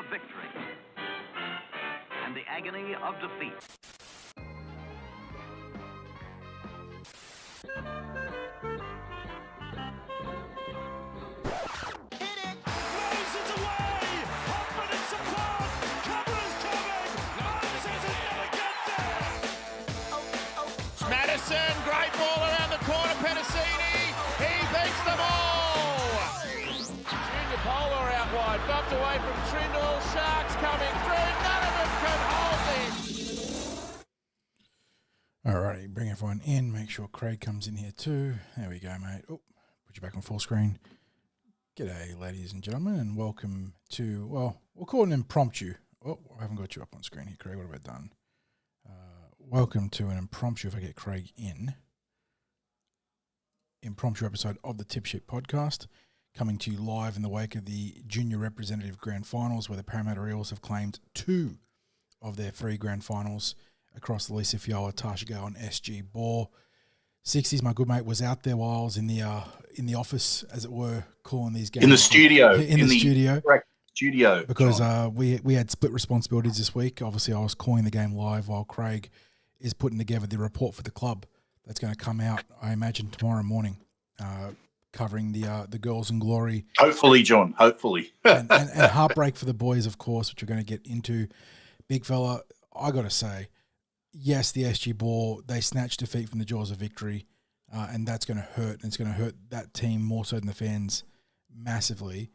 victory and the agony of defeat. Madison, great ball around the corner, Petticini, he beats them all! Junior Polar out wide, knocked away from Trindle, Sharks coming through, none of them can hold him! Alrighty, bring everyone in, make sure Craig comes in here too. There we go, mate. Oh, put you back on full screen. G'day, ladies and gentlemen, and welcome to, well, we'll call it an impromptu. Oh, I haven't got you up on screen here, Craig, what have I done? Welcome to an impromptu, if I get Craig in, impromptu episode of the Tip Sheet podcast, coming to you live in the wake of the Junior Representative Grand Finals, where the Parramatta Eels have claimed 2 of their 3 Grand Finals across the Lisa Fiaola, Tarsha, Gale and SG Ball. Sixties, my good mate, was out there while I was in the office, as it were, calling these games. In the studio. In the studio. Correct. Studio. Because we had split responsibilities this week. Obviously, I was calling the game live while Craig is putting together the report for the club that's going to come out, I imagine, tomorrow morning, covering the girls in glory. Hopefully, John, hopefully. and heartbreak for the boys, of course, which we're going to get into. Big fella, I got to say, yes, the SG Ball, they snatched defeat from the jaws of victory, and that's going to hurt, and it's going to hurt that team more so than the fans massively.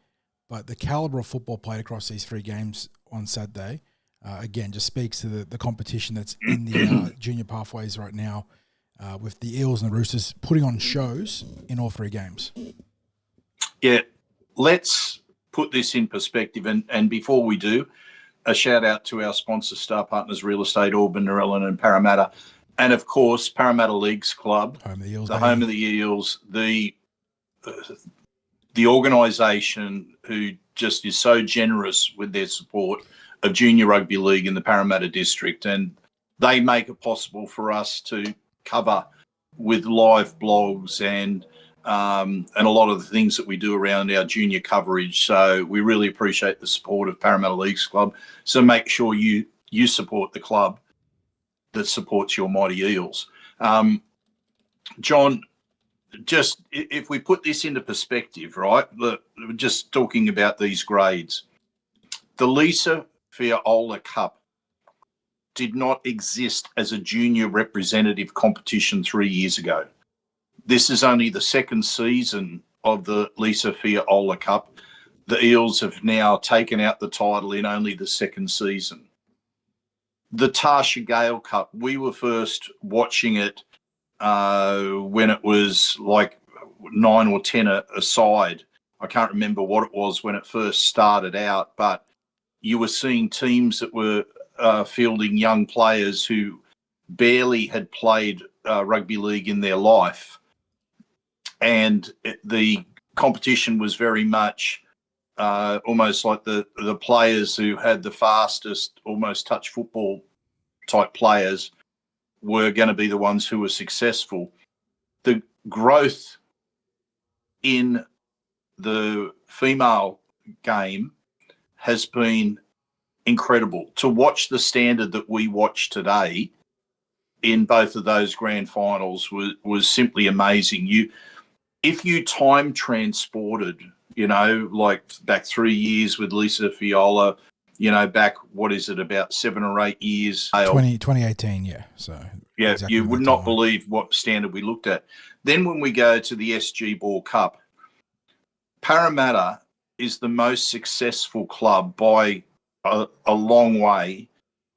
But the calibre of football played across these 3 games on Saturday, again, just speaks to the competition that's in the junior pathways right now, with the Eels and the Roosters putting on shows in all 3 games. Yeah, let's put this in perspective. And before we do, a shout out to our sponsor, Star Partners Real Estate, Auburn, Narellan and Parramatta. And, of course, Parramatta Leagues Club, Home of the Eels, home of the Eels, the organisation who just is so generous with their support of junior rugby league in the Parramatta district, and they make it possible for us to cover with live blogs and a lot of the things that we do around our junior coverage. So we really appreciate the support of Parramatta Leagues Club. So make sure you support the club that supports your mighty Eels. John, just if we put this into perspective, right? Look, just talking about these grades, the Lisa Fiaola Cup did not exist as a junior representative competition 3 years ago. This is only the 2nd season of the Lisa Fiaola Cup. The Eels have now taken out the title in only the 2nd season. The Tarsha Gale Cup, we were first watching it when it was like 9 or 10 a side. I can't remember what it was when it first started out, but you were seeing teams that were fielding young players who barely had played rugby league in their life. And the competition was very much almost like the players who had the fastest, almost touch football type players were going to be the ones who were successful. The growth in the female game has been incredible. To watch the standard that we watch today in both of those grand finals was simply amazing. If you time transported, like back 3 years with Lisa Fiaola, back, what is it, about 7 or 8 years? 2018, yeah. So yeah, exactly you would not believe what standard we looked at. Then when we go to the SG Ball Cup, Parramatta is the most successful club by a long way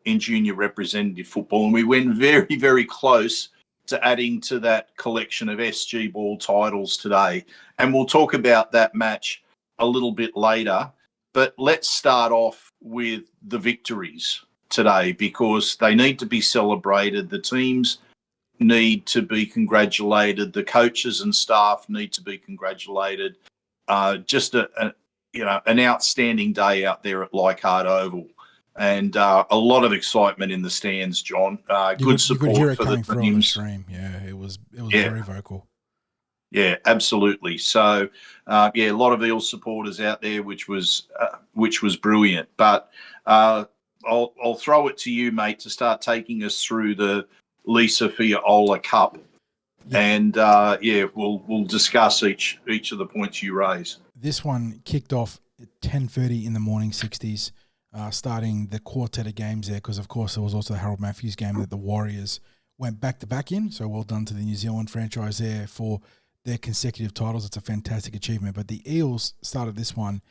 in junior representative football. And we went very, very close to adding to that collection of SG Ball titles today. And we'll talk about that match a little bit later. But let's start off with the victories today, because they need to be celebrated. The teams need to be congratulated. The coaches and staff need to be congratulated. Just an outstanding day out there at Leichhardt Oval, and a lot of excitement in the stands, John. Good support you could hear it for coming the through on the teams. stream. Yeah, it was Yeah. very vocal. Yeah, absolutely. So, a lot of Eels supporters out there, which was brilliant. But I'll throw it to you, mate, to start taking us through the Lisa Fiaola Cup, and we'll discuss each of the points you raise. This one kicked off at 10:30 in the morning, 60s, starting the quartet of games there, because of course there was also the Harold Matthews game that the Warriors went back to back in. So well done to the New Zealand franchise there for their consecutive titles. It's a fantastic achievement. But the Eels started this one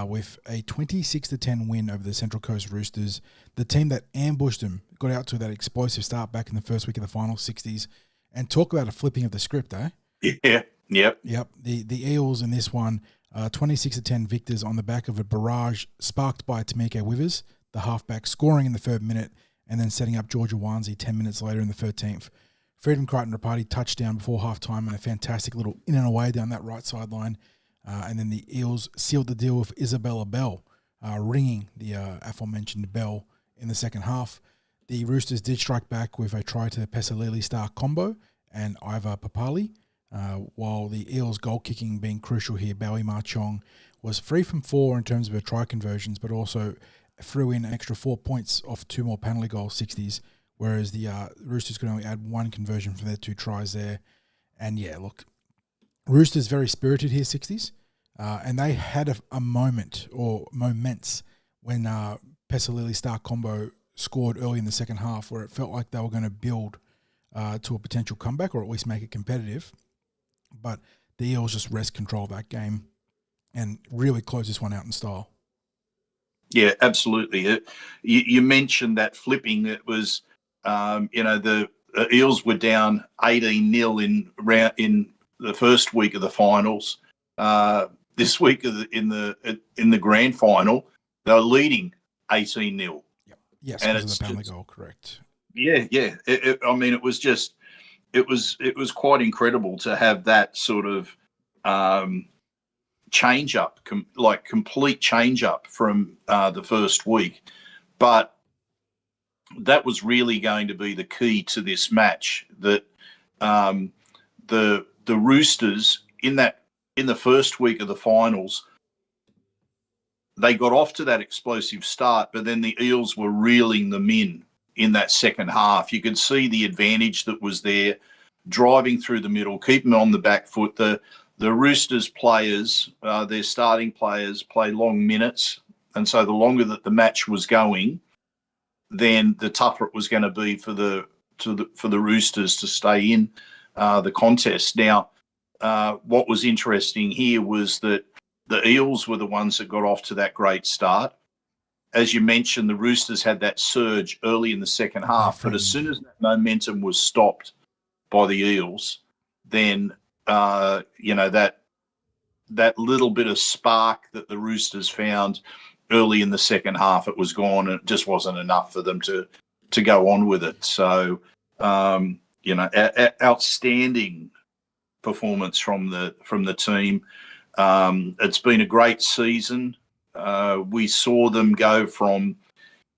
with a 26-10 win over the Central Coast Roosters. The team that ambushed them got out to that explosive start back in the first week of the final, 60s. And talk about a flipping of the script, eh? Yeah, yep. The Eels in this one, 26-10 victors on the back of a barrage sparked by Tamika Withers, the halfback, scoring in the 3rd minute and then setting up Georgia Wanzi 10 minutes later in the 13th. Freedom Crichton Rapati touchdown before halftime and a fantastic little in and away down that right sideline. And then the Eels sealed the deal with Isabella Bell, ringing the aforementioned bell in the second half. The Roosters did strike back with a try to Pesalili star combo and Iva Papali, while the Eels' goal-kicking being crucial here. Bowie Marchong was 3 from 4 in terms of her try conversions, but also threw in an extra 4 points off 2 more penalty goals, 60s, whereas the Roosters could only add 1 conversion from their 2 tries there. And yeah, look, Roosters very spirited here, 60s, and they had a moment or moments when Pesalili star combo scored early in the second half where it felt like they were going to build to a potential comeback or at least make it competitive. But the Eels just wrest control of that game and really close this one out in style. Yeah, absolutely. You mentioned that flipping. It was, the Eels were down 18-0 in the first week of the finals. This week in the grand final, they were leading 18-0. Yep. Yes, and because of the penalty goal, correct. Yeah. It was just, it was quite incredible to have that sort of change up, complete change up from the first week. But that was really going to be the key to this match, that the Roosters in the first week of the finals, they got off to that explosive start, but then the Eels were reeling them in that second half. You could see the advantage that was there, driving through the middle, keeping them on the back foot. The Roosters players, their starting players, play long minutes, and so the longer that the match was going, then the tougher it was going to be for the Roosters to stay in the contest. Now, what was interesting here was that the Eels were the ones that got off to that great start. As you mentioned, the Roosters had that surge early in the second half, but as soon as that momentum was stopped by the Eels, then that little bit of spark that the Roosters found early in the second half, it was gone, and it just wasn't enough for them to go on with it. So, outstanding performance from the team. It's been a great season. We saw them go from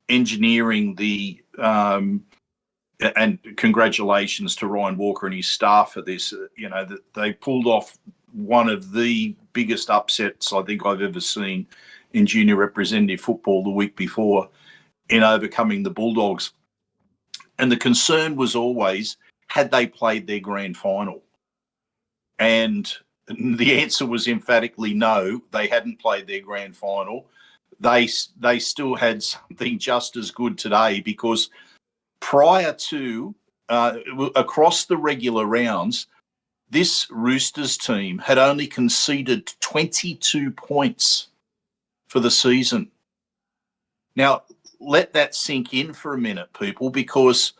engineering the and congratulations to Ryan Walker and his staff for this. That they pulled off one of the biggest upsets I think I've ever seen in junior representative football the week before, in overcoming the Bulldogs. And the concern was always, had they played their grand final? And the answer was emphatically no, they hadn't played their grand final. They still had something just as good today, because prior to, across the regular rounds, this Roosters team had only conceded 22 points for the season. Now, let that sink in for a minute, people, because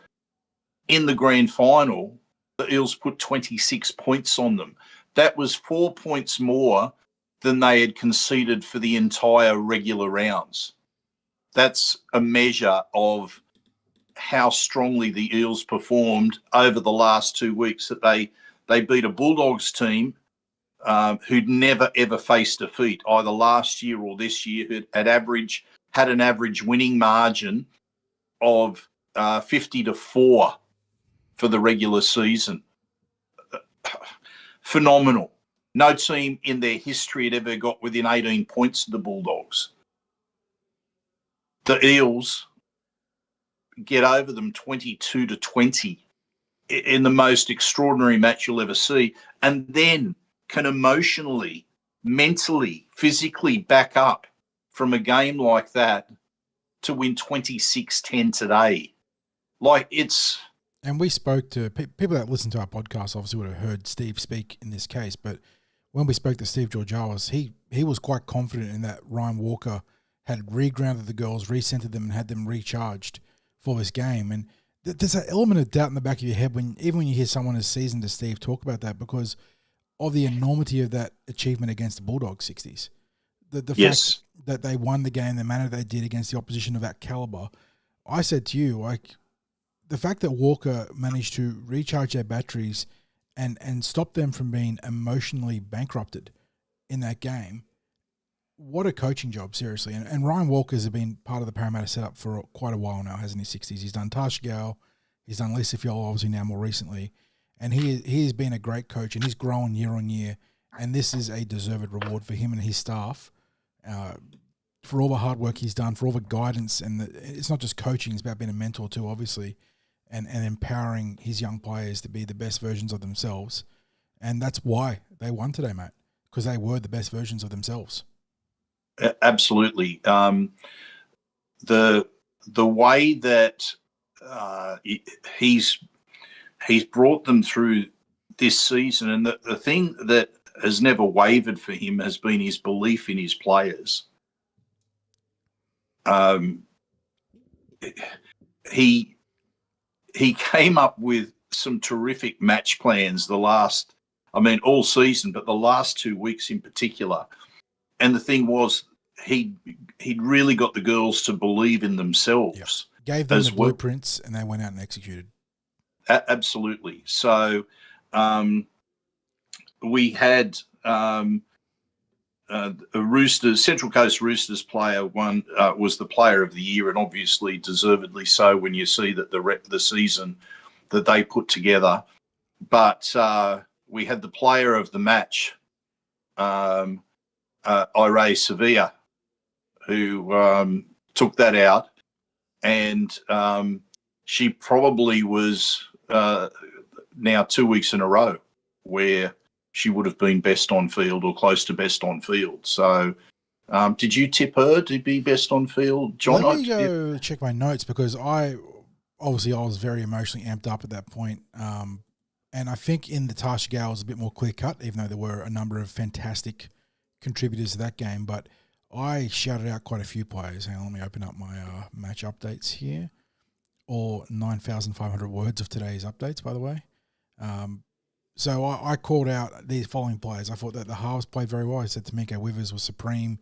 in the grand final, the Eels put 26 points on them. That was 4 points more than they had conceded for the entire regular rounds. That's a measure of how strongly the Eels performed over the last 2 weeks, that they beat a Bulldogs team who'd never, ever faced defeat, either last year or this year, who had an average winning margin of 50-4 for the regular season. phenomenal. No team in their history had ever got within 18 points of the Bulldogs. The Eels get over them 22-20 in the most extraordinary match you'll ever see, and then can emotionally, mentally, physically back up from a game like that to win 26-10 today. Like, it's... And we spoke to people that listen to our podcast, obviously would have heard Steve speak in this case, but when we spoke to Steve Georgialis, he was quite confident in that Ryan Walker had regrounded the girls, recentered them, and had them recharged for this game. And there's that element of doubt in the back of your head even when you hear someone as seasoned as Steve talk about that, because of the enormity of that achievement against the Bulldogs 60s. The Yes. fact that they won the game the manner they did against the opposition of that caliber. I said to you, like, the fact that Walker managed to recharge their batteries and stop them from being emotionally bankrupted in that game, what a coaching job, seriously. And Ryan Walker's been part of the Parramatta setup for quite a while now, hasn't he, 60s? He's done Tarsha, Gale, he's done Lisa Fiaola, obviously now more recently, and he has been a great coach, and he's grown year on year, and this is a deserved reward for him and his staff for all the hard work he's done, for all the guidance, and it's not just coaching, it's about being a mentor too, obviously, and empowering his young players to be the best versions of themselves. And that's why they won today, mate, because they were the best versions of themselves. Absolutely. The way that he's brought them through this season, and the thing that has never wavered for him has been his belief in his players. He came up with some terrific match plans all season, but the last 2 weeks in particular. And the thing was, he'd really got the girls to believe in themselves. Yep. Gave them the blueprints, and they went out and executed. Absolutely. So we had a Central Coast Roosters player was the player of the year, and obviously deservedly so when you see that the season that they put together. But we had the player of the match, Irene Sevilla, who took that out, and she probably was now 2 weeks in a row where she would have been best on field or close to best on field. So did you tip her to be best on field, John? Let me go check my notes, because I was very emotionally amped up at that point. And I think in the Tarsha Gale was a bit more clear cut, even though there were a number of fantastic contributors to that game. But I shouted out quite a few players. Hang on, let me open up my match updates here, or 9,500 words of today's updates, by the way. So I called out these following players. I thought that the halves played very well. I said Tamika Withers was supreme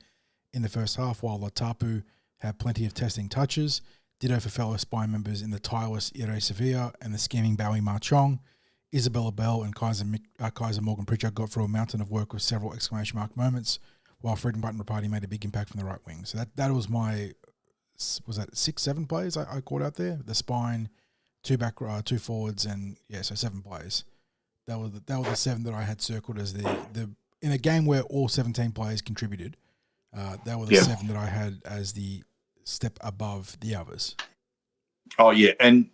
in the first half, while Latapu had plenty of testing touches. Ditto for fellow spine members in the tireless Ire Sevilla and the scheming Bowie Marchong. Isabella Bell and Kaiser Morgan Pritchard got through a mountain of work with several exclamation mark moments, while Fred and Button Rapati made a big impact from the right wing. So that was my, was that 6-7 players I called out there? The spine, two forwards, and so 7 players. That were the 7 that I had circled as the in a game where all 17 players contributed. That were the 7 that I had as the step above the others. Oh yeah, and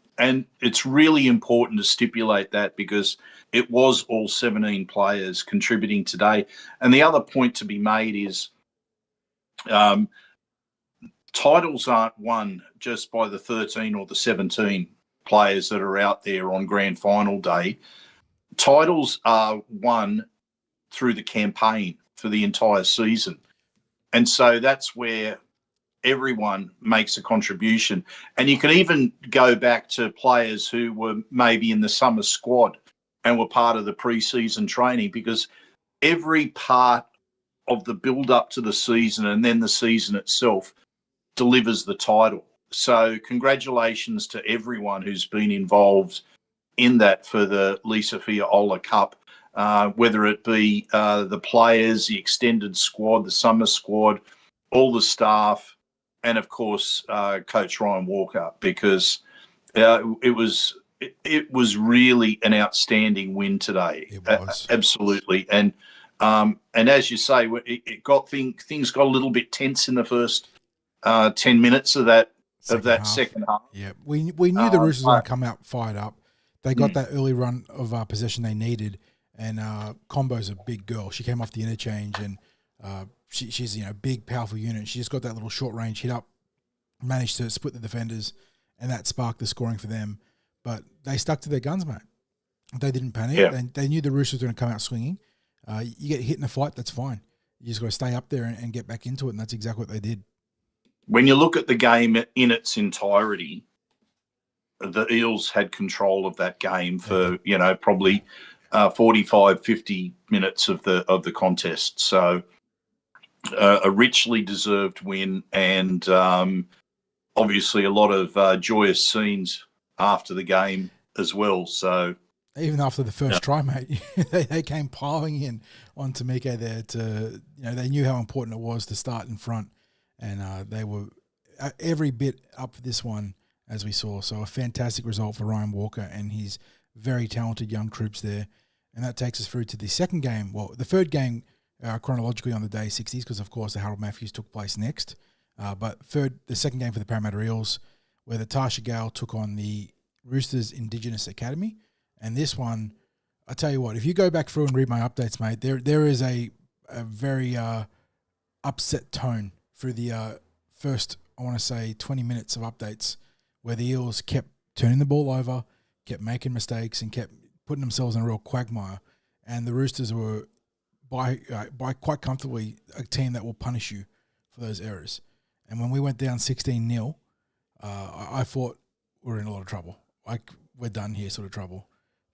it's really important to stipulate that, because it was all 17 players contributing today. And the other point to be made is titles aren't won just by the 13 or the 17 players that are out there on grand final day. Titles are won through the campaign for the entire season. And so that's where everyone makes a contribution. And you can even go back to players who were maybe in the summer squad and were part of the pre-season training, because every part of the build-up to the season and then the season itself delivers the title. So congratulations to everyone who's been involved in that for the Lisa Fiaola Cup, whether it be the players, the extended squad, the summer squad, all the staff, and of course Coach Ryan Walker, because it was it was really an outstanding win today. It was. Absolutely. And as you say, things got a little bit tense in the first 10 minutes of that second half. Yeah, we knew the Roosters were going to come out fired up. They got that early run of possession they needed, and Combo's a big girl. She came off the interchange, and she's big, powerful unit. She just got that little short range hit up, managed to split the defenders, and that sparked the scoring for them. But they stuck to their guns, mate. They didn't panic. Yeah. They knew the Roosters were going to come out swinging. You get hit in a fight, that's fine. You just got to stay up there and get back into it, and that's exactly what they did. When you look at the game in its entirety, the Eels had control of that game for probably 45, 50 minutes of the contest. So a richly deserved win, and obviously a lot of joyous scenes after the game as well. So even after the first try, mate, they came piling in on Tamiko there to they knew how important it was to start in front, and they were every bit up for this one, as we saw. So a fantastic result for Ryan Walker and his very talented young troops there. And that takes us through to the second game. Well, the third game chronologically on the day 60s, because of course the Harold Matthews took place next. But the second game for the Parramatta Eels, where the Tarsha Gale took on the Roosters Indigenous Academy. And this one, I tell you what, if you go back through and read my updates, mate, there is a very upset tone through the first, I want to say, 20 minutes of updates, where the Eels kept turning the ball over, kept making mistakes, and kept putting themselves in a real quagmire. And the Roosters were, by quite comfortably, a team that will punish you for those errors. And when we went down 16-0, I thought we're in a lot of trouble. Like, we're done here sort of trouble.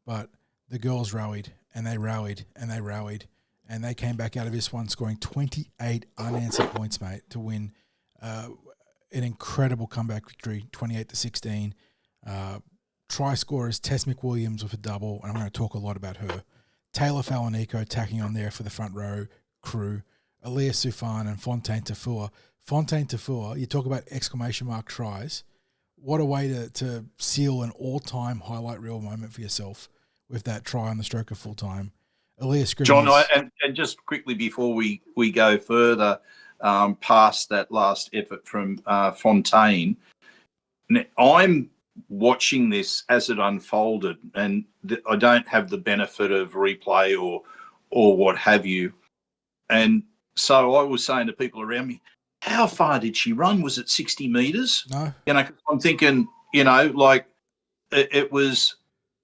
But the girls rallied, and they rallied, and they rallied, and they came back out of this one scoring 28 unanswered points, mate, to win an incredible comeback victory, 28-16. Try scorers Tess McWilliams with a double, and I'm going to talk a lot about her. Taylor Falanico tacking on there for the front row crew. Elias Sufan and Fontaine Tafua. Fontaine Tafua, you talk about exclamation mark tries. What a way to seal an all-time highlight reel moment for yourself with that try on the stroke of full time. Elias John, and just quickly before we go further past that last effort from Fontaine, I'm watching this as it unfolded, and I don't have the benefit of replay or what have you. And so I was saying to people around me, how far did she run? Was it 60 metres? No. I'm thinking, like it was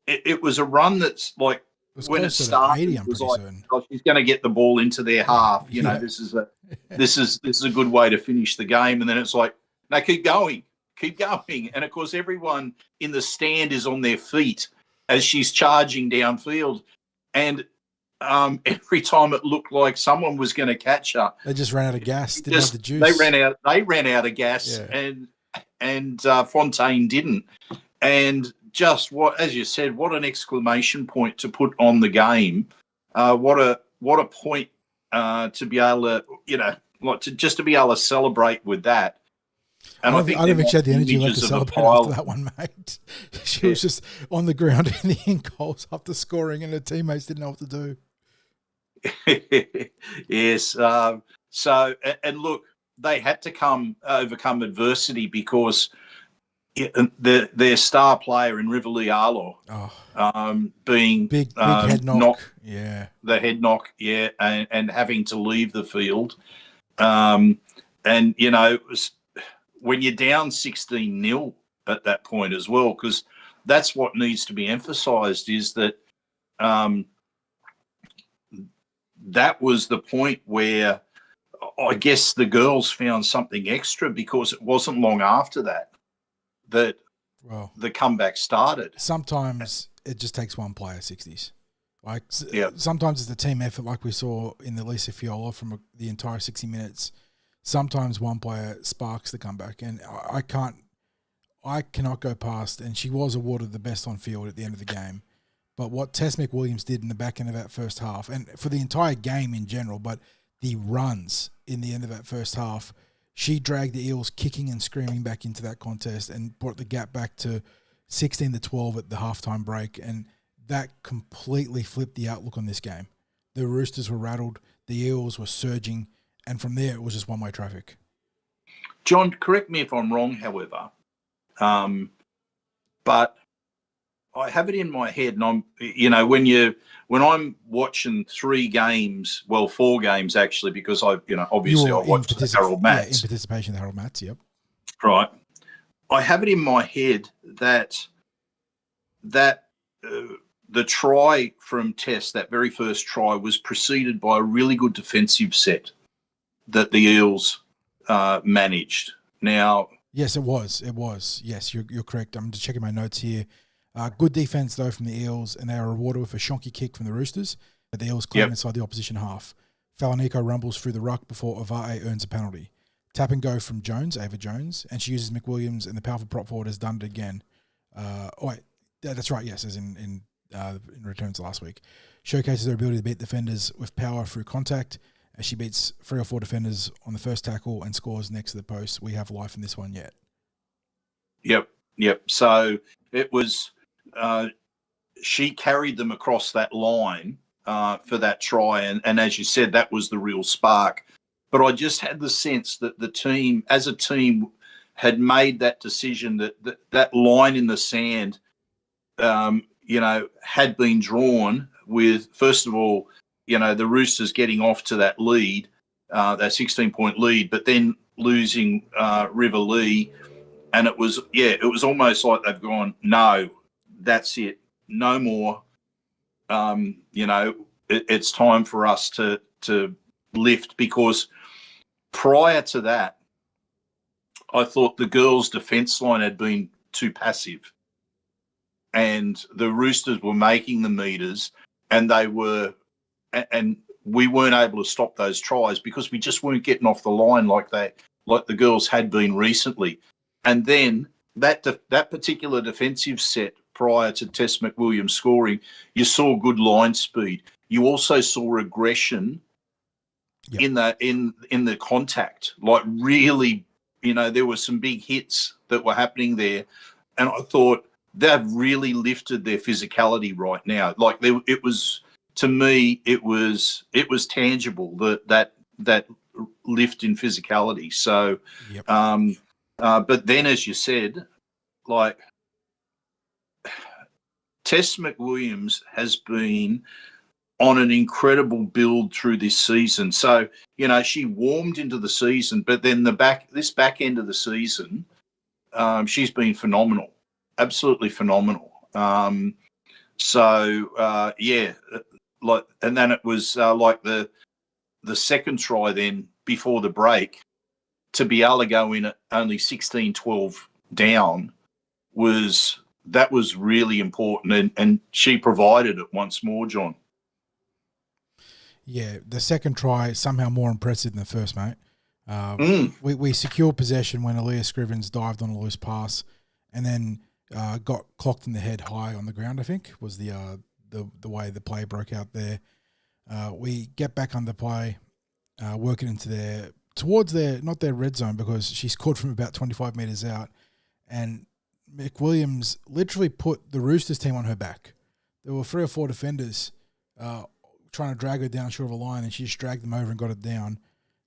a run that's like, when it started, it was like, oh, she's going to get the ball into their half. This is a good way to finish the game. And then it's like, no, keep going. And of course, everyone in the stand is on their feet as she's charging downfield. And every time it looked like someone was going to catch her, they just ran out of gas. Didn't have the juice. They ran out of gas, and Fontaine didn't. And just as you said, what an exclamation point to put on the game. What a point to be able to, to be able to celebrate with that. And I don't think she had the energy left to celebrate after that one, mate. She was just on the ground in the in goals after scoring, and her teammates didn't know what to do. Yes. So look, they had to overcome adversity because their star player in Rivali Arlo being big head knock, the head knock, and having to leave the field, and it was when you're down 16-0 at that point as well, because that's what needs to be emphasised is that that was the point where I guess the girls found something extra, because it wasn't long after that the comeback started. Sometimes it just takes one player, 60s. Sometimes it's a team effort like we saw in the Lisa Fiaola from the entire 60 minutes. Sometimes one player sparks the comeback, and I cannot go past, and she was awarded the best on field at the end of the game. But what Tess McWilliams did in the back end of that first half, and for the entire game in general, but the runs in the end of that first half, she dragged the Eels kicking and screaming back into that contest and brought the gap back to 16-12 at the halftime break, and that completely flipped the outlook on this game. The Roosters were rattled, the Eels were surging, and from there it was just one-way traffic. John, correct me if I'm wrong, however, but I have it in my head, and when I'm watching 3 games, well, 4 games actually, because obviously I watched the Harold Matts. Yeah, in participation of the Harold Matts, yep. Right. I have it in my head that the try from Test, that very first try, was preceded by a really good defensive set that the Eels managed. Now, yes, it was. It was. Yes, you're correct. I'm just checking my notes here. Good defense though from the Eels, and they are rewarded with a shonky kick from the Roosters. But the Eels claim inside the opposition half. Falanico rumbles through the ruck before Avate earns a penalty. Tap and go from Ava Jones, and she uses McWilliams, and the powerful prop forward has done it again. That's right. Yes, as in returns last week. Showcases her ability to beat defenders with power through contact, as she beats 3 or 4 defenders on the first tackle and scores next to the post. We have life in this one yet. Yep. So it was, she carried them across that line for that try. And as you said, that was the real spark. But I just had the sense that the team, as a team, had made that decision that line in the sand, had been drawn with, first of all, the Roosters getting off to that lead, that 16-point lead, but then losing River Lee. And it was almost like they've gone, no, that's it. No more. It's time for us to lift, because prior to that, I thought the girls' defence line had been too passive. And the Roosters were making the meters, and we weren't able to stop those tries because we just weren't getting off the line like the girls had been recently. And then that particular defensive set prior to Tess McWilliams scoring, you saw good line speed. You also saw aggression in the contact. Like, really, there were some big hits that were happening there, and I thought they've really lifted their physicality right now. Like, it was, to me, it was tangible, that lift in physicality. So. Yep. But then, as you said, like, Tess McWilliams has been on an incredible build through this season. So, she warmed into the season, but then this back end of the season, she's been phenomenal, absolutely phenomenal. And then it was like the second try then before the break, to be able to go in at only 16-12 down was really important, and she provided it once more, John. Yeah, the second try somehow more impressive than the first, mate. We secured possession when Aaliyah Scrivens dived on a loose pass, and then got clocked in the head high on the ground, I think, was the way the play broke out there. We get back under play, working into not their red zone, because she scored from about 25 metres out, and McWilliams literally put the Roosters team on her back. There were 3 or 4 defenders trying to drag her down short of a line, and she just dragged them over and got it down.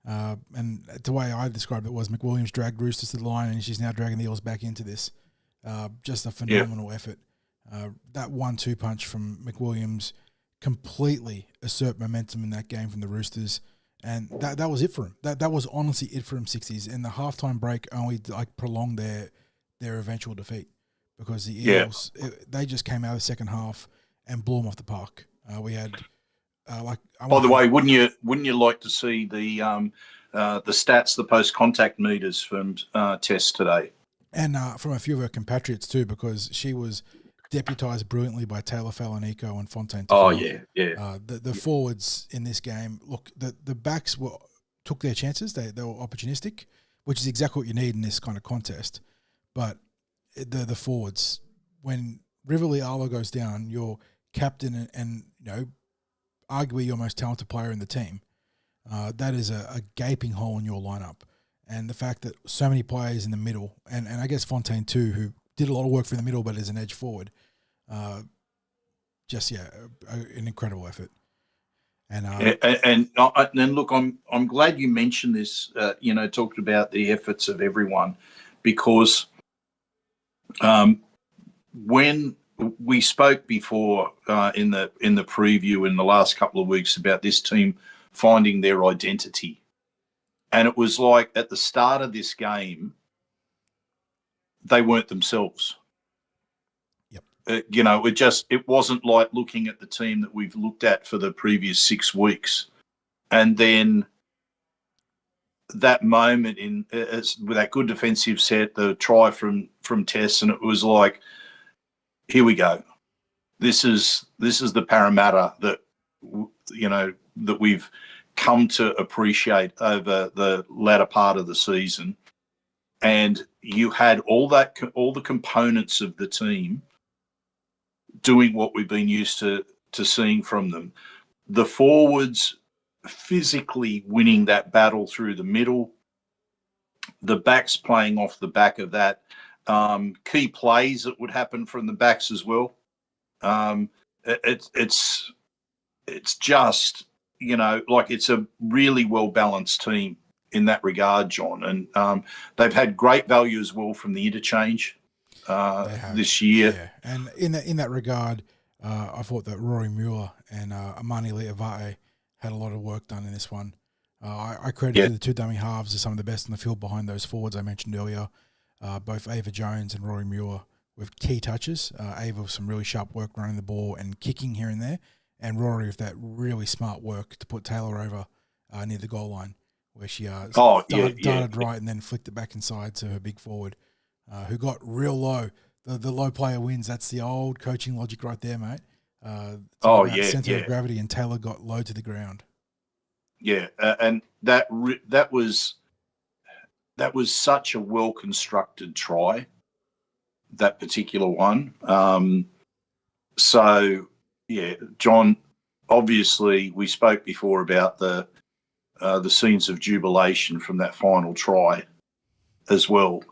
And the way I described it was McWilliams dragged Roosters to the line, and she's now dragging the Eels back into this. Just a phenomenal effort. That 1-2 punch from McWilliams completely usurped momentum in that game from the Roosters. And that was it for him. That was honestly it for him, 60s. And the halftime break only prolonged their eventual defeat, because the Eels, they just came out of the second half and blew them off the park. We had by the way, wouldn't you like to see the stats, the post contact meters from Tess today, and from a few of her compatriots too, because she was deputised brilliantly by Taylor Falanico and Fontaine. The forwards in this game, look, the backs took their chances. They were opportunistic, which is exactly what you need in this kind of contest. But the forwards, when Riverlea Arlo goes down, your captain and arguably your most talented player in the team, that is a gaping hole in your lineup. And the fact that so many players in the middle, and I guess Fontaine too, who did a lot of work from the middle, but as an edge forward. An incredible effort. And look, I'm glad you mentioned this. Talked about the efforts of everyone, because when we spoke before in the preview in the last couple of weeks about this team finding their identity, and it was like at the start of this game, they weren't themselves. Yep. It wasn't like looking at the team that we've looked at for the previous 6 weeks, and then that moment with that good defensive set, the try from Tess, and it was like, here we go. This is the Parramatta that that we've come to appreciate over the latter part of the season, and you had all the components of the team doing what we've been used to seeing from them. The forwards physically winning that battle through the middle, the backs playing off the back of that, key plays that would happen from the backs as well. It's just, like it's a really well-balanced team in that regard, John. And they've had great value as well from the interchange this year. Yeah, and in that regard, I thought that Rory Muir and Amani Leavate had a lot of work done in this one. I credited the two dummy halves as some of the best in the field behind those forwards I mentioned earlier. Both Ava Jones and Rory Muir with key touches. Ava with some really sharp work running the ball and kicking here and there, and Rory with that really smart work to put Taylor over near the goal line, where she darted right and then flicked it back inside to her big forward, who got real low. The low player wins. That's the old coaching logic right there, mate. Center of gravity, and Taylor got low to the ground. Yeah, and that was such a well constructed try, that particular one. John, obviously we spoke before about the scenes of jubilation from that final try as well.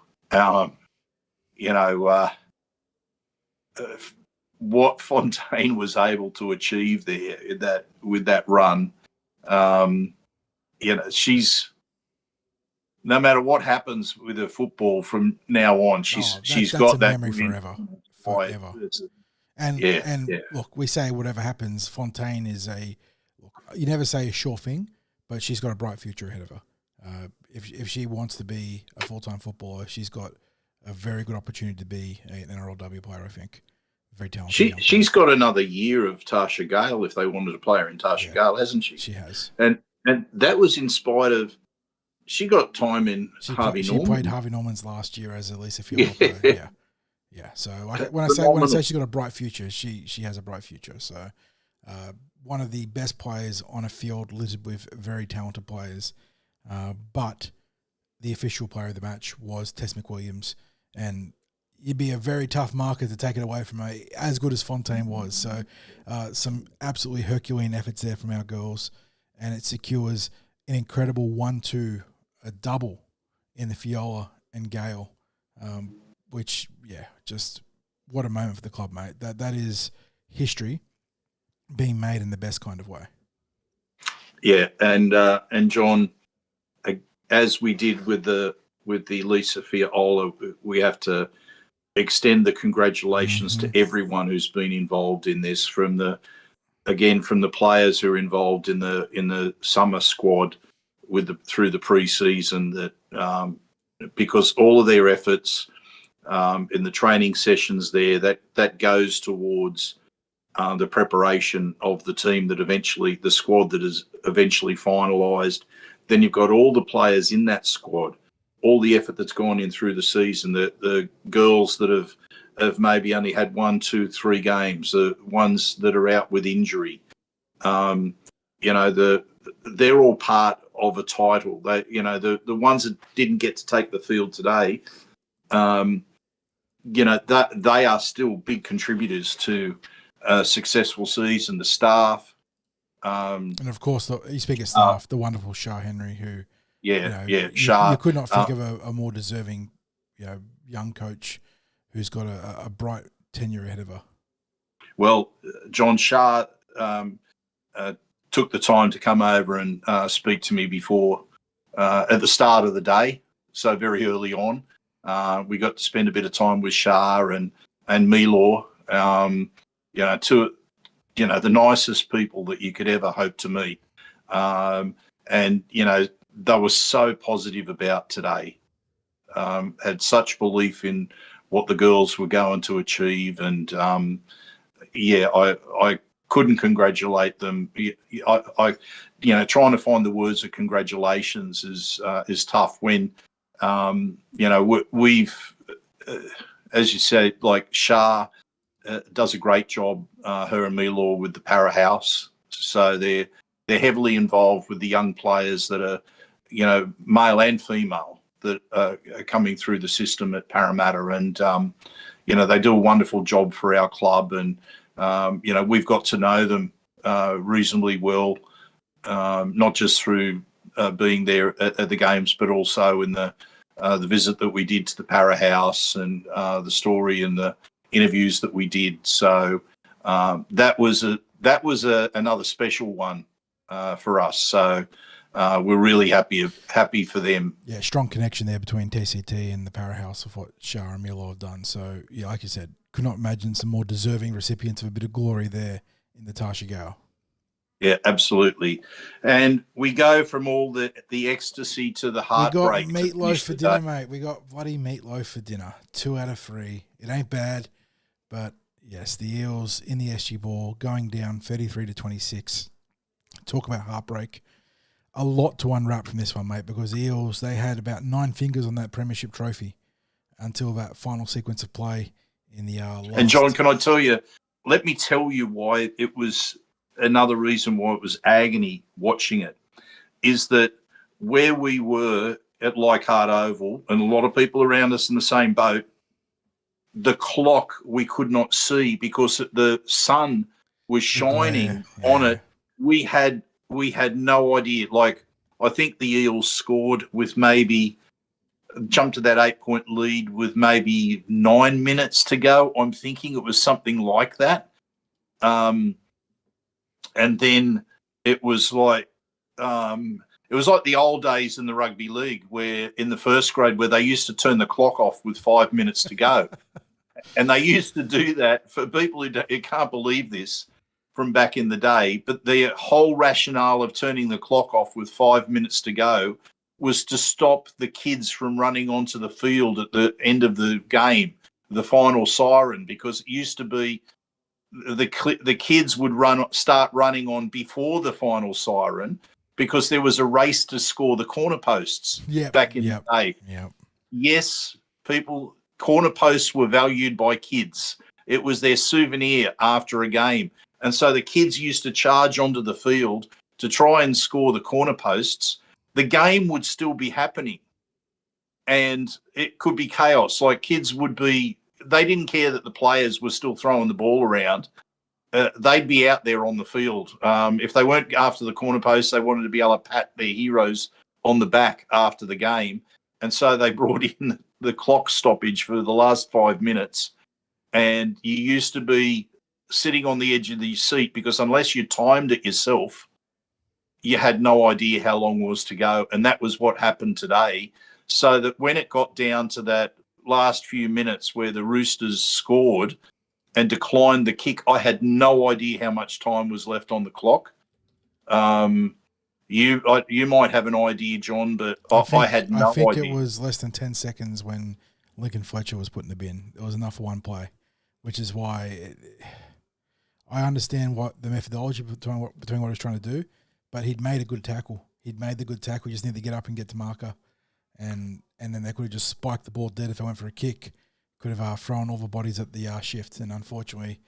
What Fontaine was able to achieve there with that run, she's, no matter what happens with her football from now on, she's got that memory forever. And look, we say whatever happens, Fontaine is you never say a sure thing, but she's got a bright future ahead of her. If she wants to be a full-time footballer, she's got a very good opportunity to be an NRLW player, I think. Very talented. She's got another year of Tarsha Gale if they wanted to play her in Tarsha Gale, hasn't she? She has. And that was in spite of, she got time in Harvey Norman. She played Harvey Norman's last year as a Lisa Fiaola player. Yeah. So when I say she's got a bright future, she has a bright future. So one of the best players on a field littered with very talented players. But the official player of the match was Tess McWilliams, and you'd be a very tough marker to take it away from her, as good as Fontaine was. So some absolutely Herculean efforts there from our girls, and it secures an incredible 1-2, a double in the Fiaola and Gale, which, just what a moment for the club, mate. That is history being made in the best kind of way. Yeah, and John, as we did with the Lisa Fiaola, we have to extend the congratulations to everyone who's been involved in this, from the players who are involved in the summer squad through the pre-season, that because all of their efforts in the training sessions there, that goes towards the preparation of the team the squad that is eventually finalised. Then you've got all the players in that squad, all the effort that's gone in through the season, the girls that have maybe only had 1, 2, 3 games, the ones that are out with injury. They're all part of a title. The ones that didn't get to take the field today, that they are still big contributors to a successful season. The staff, and of course, you speak of staff, the wonderful Shah Henry, who Shah. You could not think of a more deserving, young coach who's got a bright tenure ahead of her. Well, John Shah took the time to come over and speak to me before at the start of the day, so very early on. We got to spend a bit of time with Shah and Milor, the nicest people that you could ever hope to meet. And, they were so positive about today, had such belief in what the girls were going to achieve. And, I couldn't congratulate them. I trying to find the words of congratulations is tough when, we've, as you said, like Shah does a great job, her and Milor, with the Para House. So they're heavily involved with the young players that are, male and female, that are coming through the system at Parramatta. And, they do a wonderful job for our club. And, we've got to know them reasonably well, not just through being there at the games, but also in the visit that we did to the Para House and the story and the interviews that we did. So that was another special one for us. So we're really happy for them. Yeah, strong connection there between TCT and the Para House of what Shah and Milor have done. So, yeah, like you said, could not imagine some more deserving recipients of a bit of glory there in the Tarsha Gale. Yeah, absolutely. And we go from all the ecstasy to the heartbreak. We got meatloaf for dinner, mate. We got bloody meatloaf for dinner. 2 out of 3. It ain't bad, but yes, the Eels in the SG ball going down 33-26. Talk about heartbreak. A lot to unwrap from this one, mate, because the Eels, they had about 9 fingers on that premiership trophy until that final sequence of play in the last. And John, can I tell you, let me tell you why it was another reason why it was agony watching it, is that where we were at Leichhardt Oval, and a lot of people around us in the same boat, the clock we could not see because the sun was shining on it. We had no idea. Like, I think the Eels scored with maybe jumped to that 8-point lead with maybe 9 minutes to go. I'm thinking it was something like that. And then it was like the old days in the rugby league, where in the first grade, where they used to turn the clock off with 5 minutes to go. And they used to do that for people who can't believe this from back in the day. But the whole rationale of turning the clock off with 5 minutes to go was to stop the kids from running onto the field at the end of the game, the final siren, because it used to be the kids would start running on before the final siren, because there was a race to score the corner posts back in the day. Yep. Yes, corner posts were valued by kids. It was their souvenir after a game. And so the kids used to charge onto the field to try and score the corner posts. The game would still be happening, and it could be chaos. Like, kids they didn't care that the players were still throwing the ball around. They'd be out there on the field. If they weren't after the corner post, they wanted to be able to pat their heroes on the back after the game. And so they brought in the clock stoppage for the last 5 minutes. And you used to be sitting on the edge of the seat, because unless you timed it yourself, you had no idea how long was to go. And that was what happened today. So that when it got down to that last few minutes where the Roosters scored and declined the kick, I had no idea how much time was left on the clock. You might have an idea, John, but I had no idea. I think it was less than 10 seconds when Lincoln Fletcher was put in the bin. It was enough for one play, which is why I understand what the methodology between what he was trying to do, but he'd made a good tackle. He just needed to get up and get to marker, and then they could have just spiked the ball dead if they went for a kick. Could have thrown all the bodies at the shift, and unfortunately,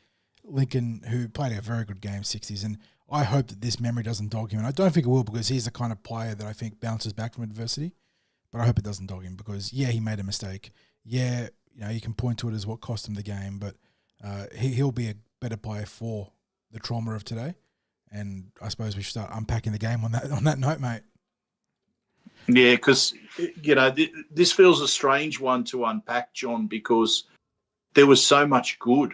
Lincoln, who played a very good game, 60s, and I hope that this memory doesn't dog him, and I don't think it will, because he's the kind of player that I think bounces back from adversity, but I hope it doesn't dog him, because, he made a mistake. You can point to it as what cost him the game, but he'll be a better player for the trauma of today, and I suppose we should start unpacking the game on that note, mate. Yeah, because, this feels a strange one to unpack, John, because there was so much good.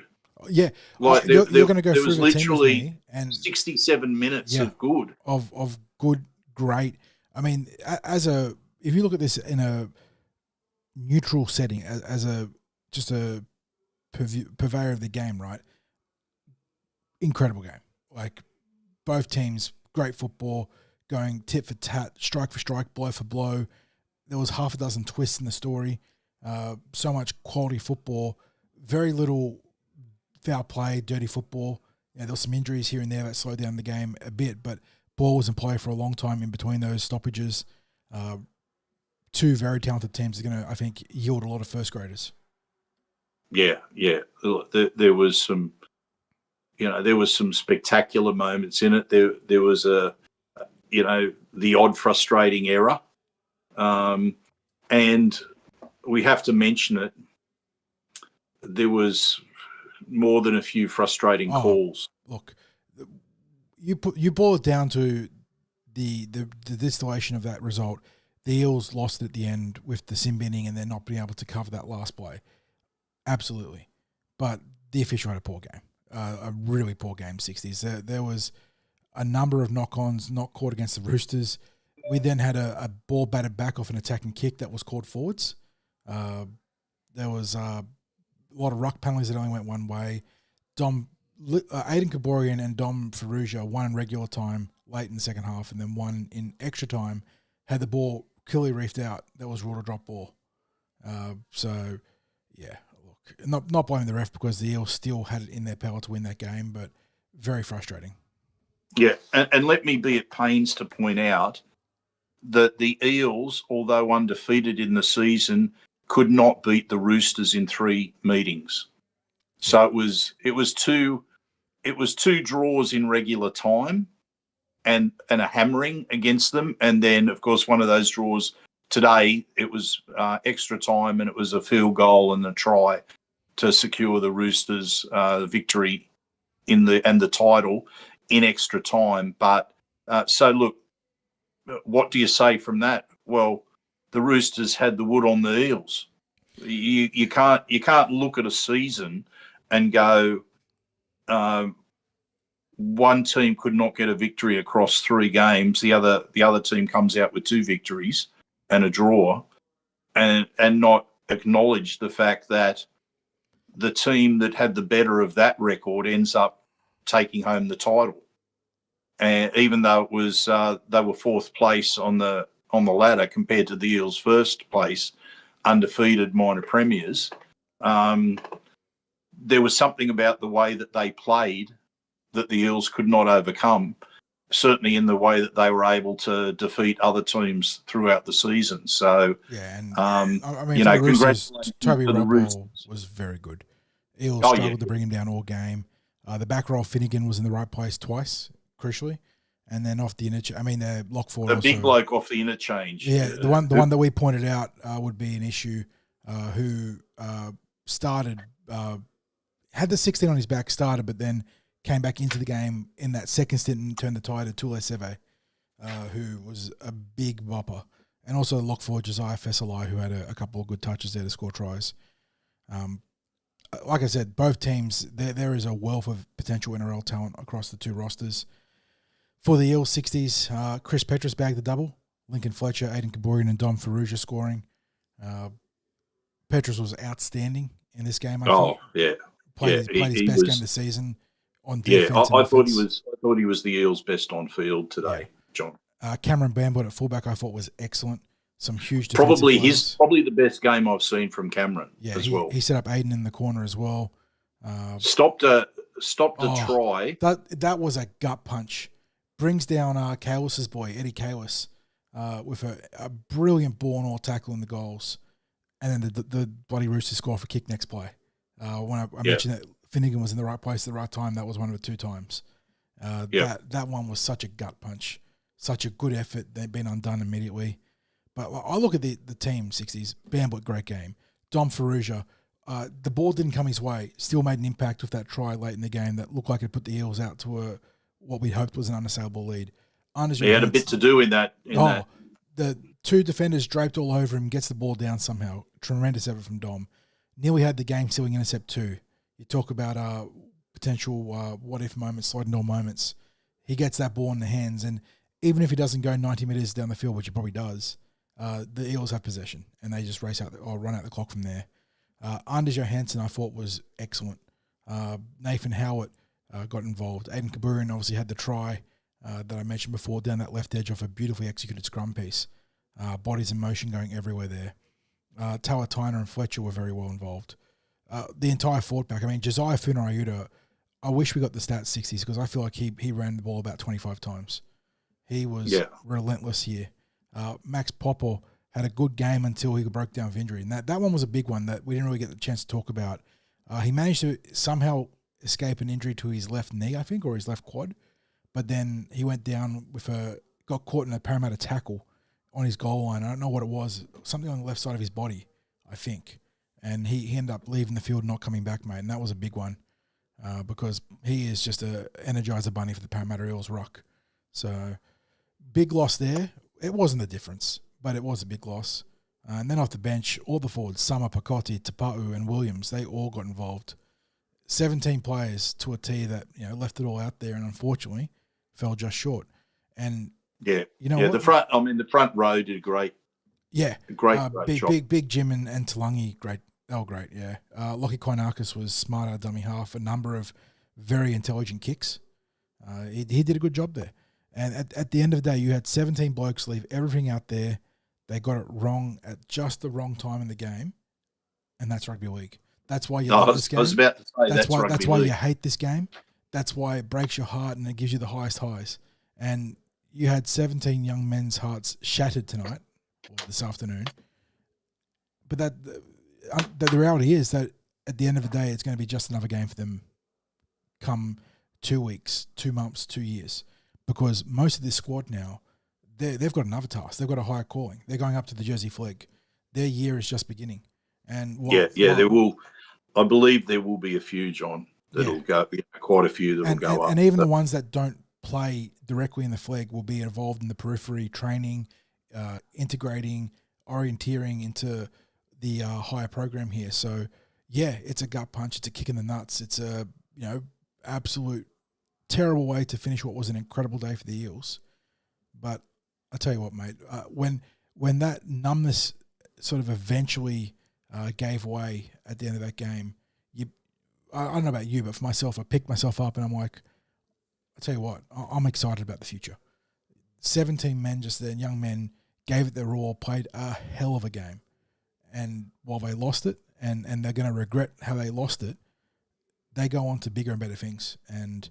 Yeah, Like you're going to go there through was the team with literally me and 67 minutes of good. of good, great. I mean, if you look at this in a neutral setting, as just a purveyor of the game, right? Incredible game. Like both teams, great football, going tit for tat, strike for strike, blow for blow. There was half a dozen twists in the story. So much quality football, very little foul play, dirty football. There was some injuries here and there that slowed down the game a bit, but ball was in play for a long time in between those stoppages. Two very talented teams are going to, I think, yield a lot of first graders. Yeah. There was some, there was some spectacular moments in it. There was the odd frustrating error, and we have to mention it. There was more than a few frustrating calls. Look, you boil it down to the distillation of that result. The Eels lost at the end with the sin binning and then not being able to cover that last play. Absolutely. But the official had a poor game, a really poor game, 60s. There was a number of knock-ons not caught against the Roosters. We then had a ball batted back off an attacking kick that was called forwards. There was a lot of ruck penalties that only went one way. Aidan Kaborian and Dom Ferrugia, one in regular time late in the second half and then one in extra time, had the ball clearly reefed out. That was ruled a drop ball. Look, not blaming the ref because the Eels still had it in their power to win that game, but very frustrating. Yeah, and let me be at pains to point out that the Eels, although undefeated in the season, could not beat the Roosters in 3 meetings. So it was two draws in regular time and a hammering against them. And then, of course, one of those draws today, it was extra time and it was a field goal and a try to secure the Roosters victory and the title in extra time. But so, look, what do you say from that? Well, the Roosters had the wood on the Eels. You can't look at a season and go, one team could not get a victory across 3 games. The other team comes out with 2 victories and a draw, and not acknowledge the fact that the team that had the better of that record ends up taking home the title. And even though it was they were 4th place on the ladder compared to the Eels' 1st place, undefeated minor premiers, there was something about the way that they played that the Eels could not overcome, certainly in the way that they were able to defeat other teams throughout the season. So, I mean, congratulations. Toby Rodwell was very good. Eels struggled to bring him down all game. The back row Finnegan was in the right place twice, crucially. And then off the interchange, the lock forward. The big bloke off the interchange. Yeah, the one that we pointed out would be an issue. Who started, had the 16 on his back, started, but then came back into the game in that second stint and turned the tide to Tule Seve, who was a big bopper. And also lock forward Josiah Fessalai, who had a couple of good touches there to score tries. Like I said, both teams, there is a wealth of potential NRL talent across the 2 rosters. For the Eels 60s, Chris Petrus bagged the double. Lincoln Fletcher, Aidan Kaborian and Dom Ferrugia scoring. Petrus was outstanding in this game. I thought. Played his best game of the season on defense. I thought he was the Eels' best on field today, John. Cameron Bambutt at fullback I thought was excellent. Some huge probably the best game I've seen from Cameron as well. He set up Aiden in the corner as well. Stopped a try. That was a gut punch. Brings down Kalis's boy, Eddie Kalis, with a brilliant ball and all tackle in the goals. And then the bloody Roosters score for kick next play. When I mentioned that Finnegan was in the right place at the right time, that was one of the 2 times. That one was such a gut punch. Such a good effort. They've been undone immediately. But I look at the team, 60s. Bambutt, great game. Dom Ferrugia, the ball didn't come his way. Still made an impact with that try late in the game that looked like it put the Eels out to what we hoped was an unassailable lead. He had a bit to do in that. The 2 defenders draped all over him, gets the ball down somehow. Tremendous effort from Dom. nearly had the game-sealing intercept too. You talk about potential what-if moments, sliding door moments. He gets that ball in the hands, and even if he doesn't go 90 metres down the field, which he probably does, the Eels have possession, and they just race out or run out the clock from there. Anders Johansson, I thought, was excellent. Nathan Howard got involved. Aiden Kaburian obviously had the try that I mentioned before down that left edge off a beautifully executed scrum piece. Bodies in motion going everywhere there. Tawa Tyner and Fletcher were very well involved. The entire forward pack. I mean, Josiah Funayuta, I wish we got the stats 60s because I feel like he ran the ball about 25 times. He was relentless here. Max Popper had a good game until he broke down with injury. And that one was a big one that we didn't really get the chance to talk about. He managed to somehow escape an injury to his left knee, I think, or his left quad. But then he went down got caught in a Parramatta tackle on his goal line. I don't know what it was. Something on the left side of his body, I think. And he ended up leaving the field and not coming back, mate. And that was a big one because he is just a energizer bunny for the Parramatta Eels ruck. So big loss there. It wasn't the difference, but it was a big loss. And then off the bench, all the forwards, Summer, Pacotti, Tapa'u, and Williams, they all got involved. 17 players to a T that left it all out there, and unfortunately fell just short. And the front row did great. Yeah, great job. Big Jim and Talangi, great. They were great. Yeah, Lockie Koinakis was smart out of dummy half. A number of very intelligent kicks. He did a good job there. And at the end of the day, you had 17 blokes leave everything out there. They got it wrong at just the wrong time in the game, and that's rugby league. That's why you love this game. I was about to say that's why you hate this game. That's why it breaks your heart and it gives you the highest highs. And you had 17 young men's hearts shattered tonight or this afternoon. But the reality is that at the end of the day, it's going to be just another game for them come 2 weeks, 2 months, 2 years. Because most of this squad now, they've got another task. They've got a higher calling. They're going up to the Jersey Flag. Their year is just beginning. And there will. I believe there will be a few, John, that'll go. Quite a few that will go up. And even the ones that don't play directly in the flag will be involved in the periphery, training, integrating, orienteering into the higher program here. So, it's a gut punch. It's a kick in the nuts. It's a absolute terrible way to finish what was an incredible day for the Eels. But I tell you what, mate, when that numbness sort of eventually gave way at the end of that game, I don't know about you, but for myself, I picked myself up and I'm like, I tell you what, I'm excited about the future. 17 men just there, young men, gave it their all, played a hell of a game. And while they lost it, and they're going to regret how they lost it, they go on to bigger and better things. And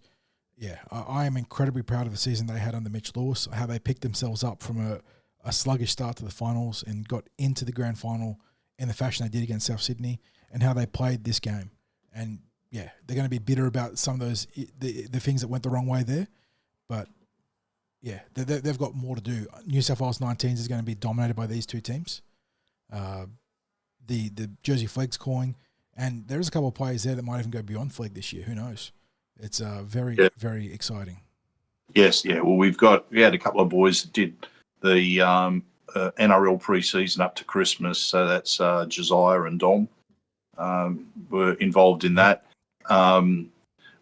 I am incredibly proud of the season they had under Mitch Lewis, how they picked themselves up from a sluggish start to the finals and got into the grand final in the fashion they did against South Sydney, and how they played this game. And they're going to be bitter about some of those the things that went the wrong way there, but they've got more to do. New South Wales 19s is going to be dominated by these two teams. The Jersey Flag's calling, and there's a couple of players there that might even go beyond flag this year. Who knows? It's very very exciting. Yes, Well, we had a couple of boys that did the NRL pre-season up to Christmas, so that's Josiah and Dom were involved in that.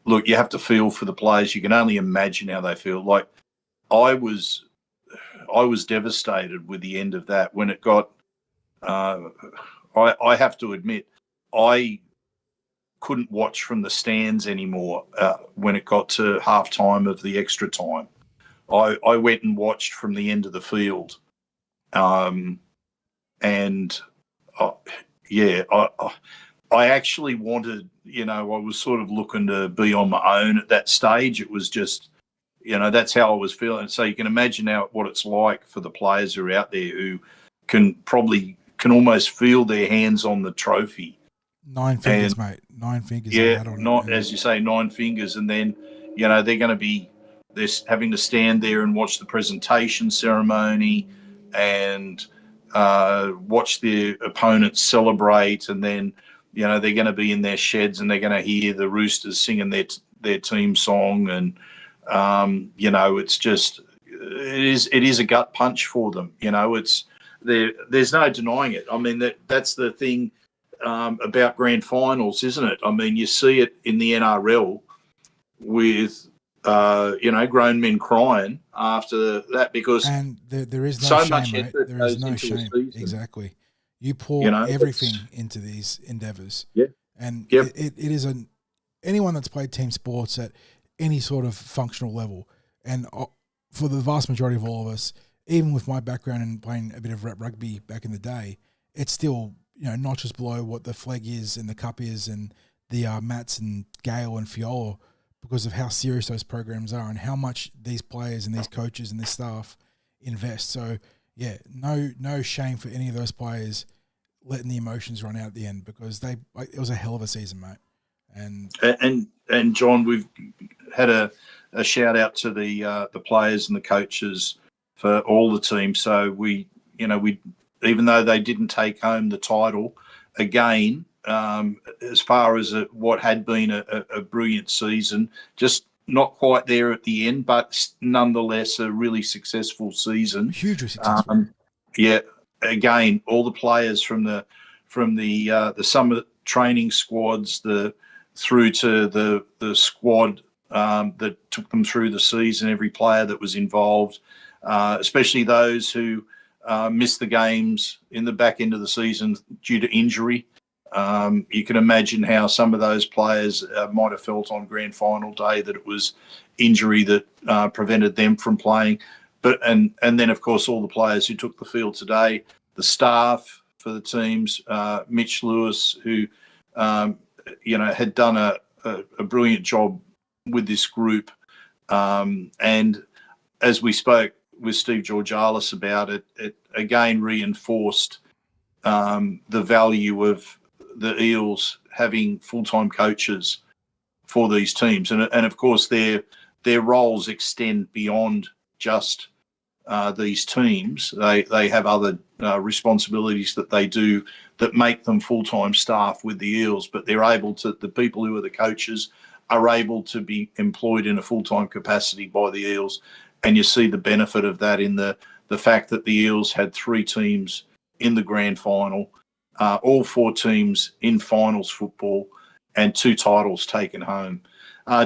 Look, you have to feel for the players. You can only imagine how they feel. Like I was devastated with the end of that when it got. I have to admit, I couldn't watch from the stands anymore when it got to half time of the extra time. I went and watched from the end of the field. I actually wanted, I was sort of looking to be on my own at that stage. It was just, that's how I was feeling. So you can imagine what it's like for the players who are out there who can almost feel their hands on the trophy. 9 fingers, mate. 9 fingers. As you say, 9 fingers. And then, they're having to stand there and watch the presentation ceremony and watch their opponents celebrate. And then, they're going to be in their sheds and they're going to hear the Roosters singing their team song. And, it's just, it is a gut punch for them. There's no denying it. I mean, that's the thing. about grand finals, isn't it? I mean, you see it in the NRL with, grown men crying after that because And there is no so shame, much mate. effort There is goes no into a shame. season. Exactly. You pour it's- everything into these endeavors. Yeah. And Yep. it is anyone that's played team sports at any sort of functional level, and for the vast majority of all of us, even with my background in playing a bit of rep rugby back in the day, it's still, notches below what the flag is and the cup is and the Mats and Gale and Fiaola, because of how serious those programs are and how much these players and these coaches and this staff invest. So yeah, no shame for any of those players letting the emotions run out at the end, because it was a hell of a season, mate. And John, we've had a shout out to the players and the coaches for all the teams. So we even though they didn't take home the title again, as far as what had been a brilliant season, just not quite there at the end, but nonetheless a really successful season. Hugely successful. Again, all the players from the summer training squads, through to the squad that took them through the season, every player that was involved, especially those who missed the games in the back end of the season due to injury. You can imagine how some of those players might have felt on grand final day that it was injury that prevented them from playing. But and then, of course, all the players who took the field today, the staff for the teams, Mitch Lewis, who had done a brilliant job with this group. And as we spoke with Steve Georgalis about it, it again reinforced the value of the Eels having full-time coaches for these teams. And of course, their roles extend beyond just these teams. They have other responsibilities that they do that make them full-time staff with the Eels, but they're able to, the people who are the coaches are able to be employed in a full-time capacity by the Eels. And you see the benefit of that in the fact that the Eels had 3 teams in the grand final, all 4 teams in finals football, and 2 titles taken home.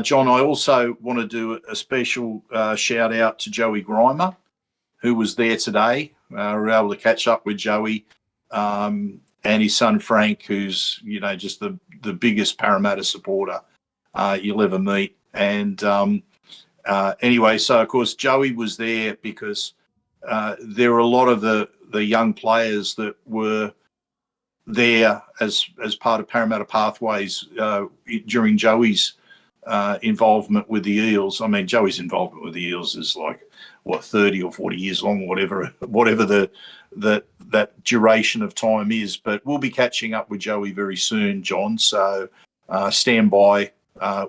John, I also want to do a special shout out to Joey Grimer, who was there today. We were able to catch up with Joey and his son Frank, who's just the biggest Parramatta supporter you'll ever meet. And anyway, so of course Joey was there because there were a lot of the young players that were there as part of Parramatta Pathways during Joey's involvement with the Eels. I mean, Joey's involvement with the Eels is 30 or 40 years long, whatever that duration of time is. But we'll be catching up with Joey very soon, John. So stand by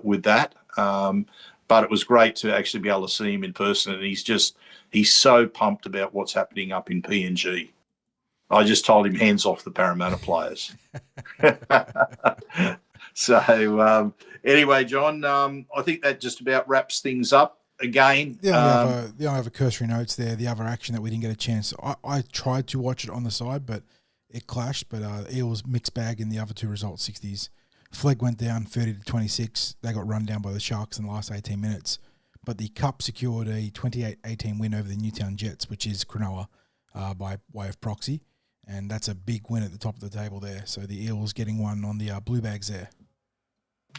with that. But it was great to actually be able to see him in person, and he's so pumped about what's happening up in PNG. I just told him hands off the Parramatta players. So anyway, John, I think that just about wraps things up. Again, the only other cursory notes there, the other action that we didn't get a chance. I tried to watch it on the side, but it clashed. But Eels mixed bag in the other 2 results, 60s. Flegg went down 30-26. They got run down by the Sharks in the last 18 minutes. But the Cup secured a 28-18 win over the Newtown Jets, which is Cronulla by way of proxy. And that's a big win at the top of the table there. So the Eels getting one on the Blue Bags there.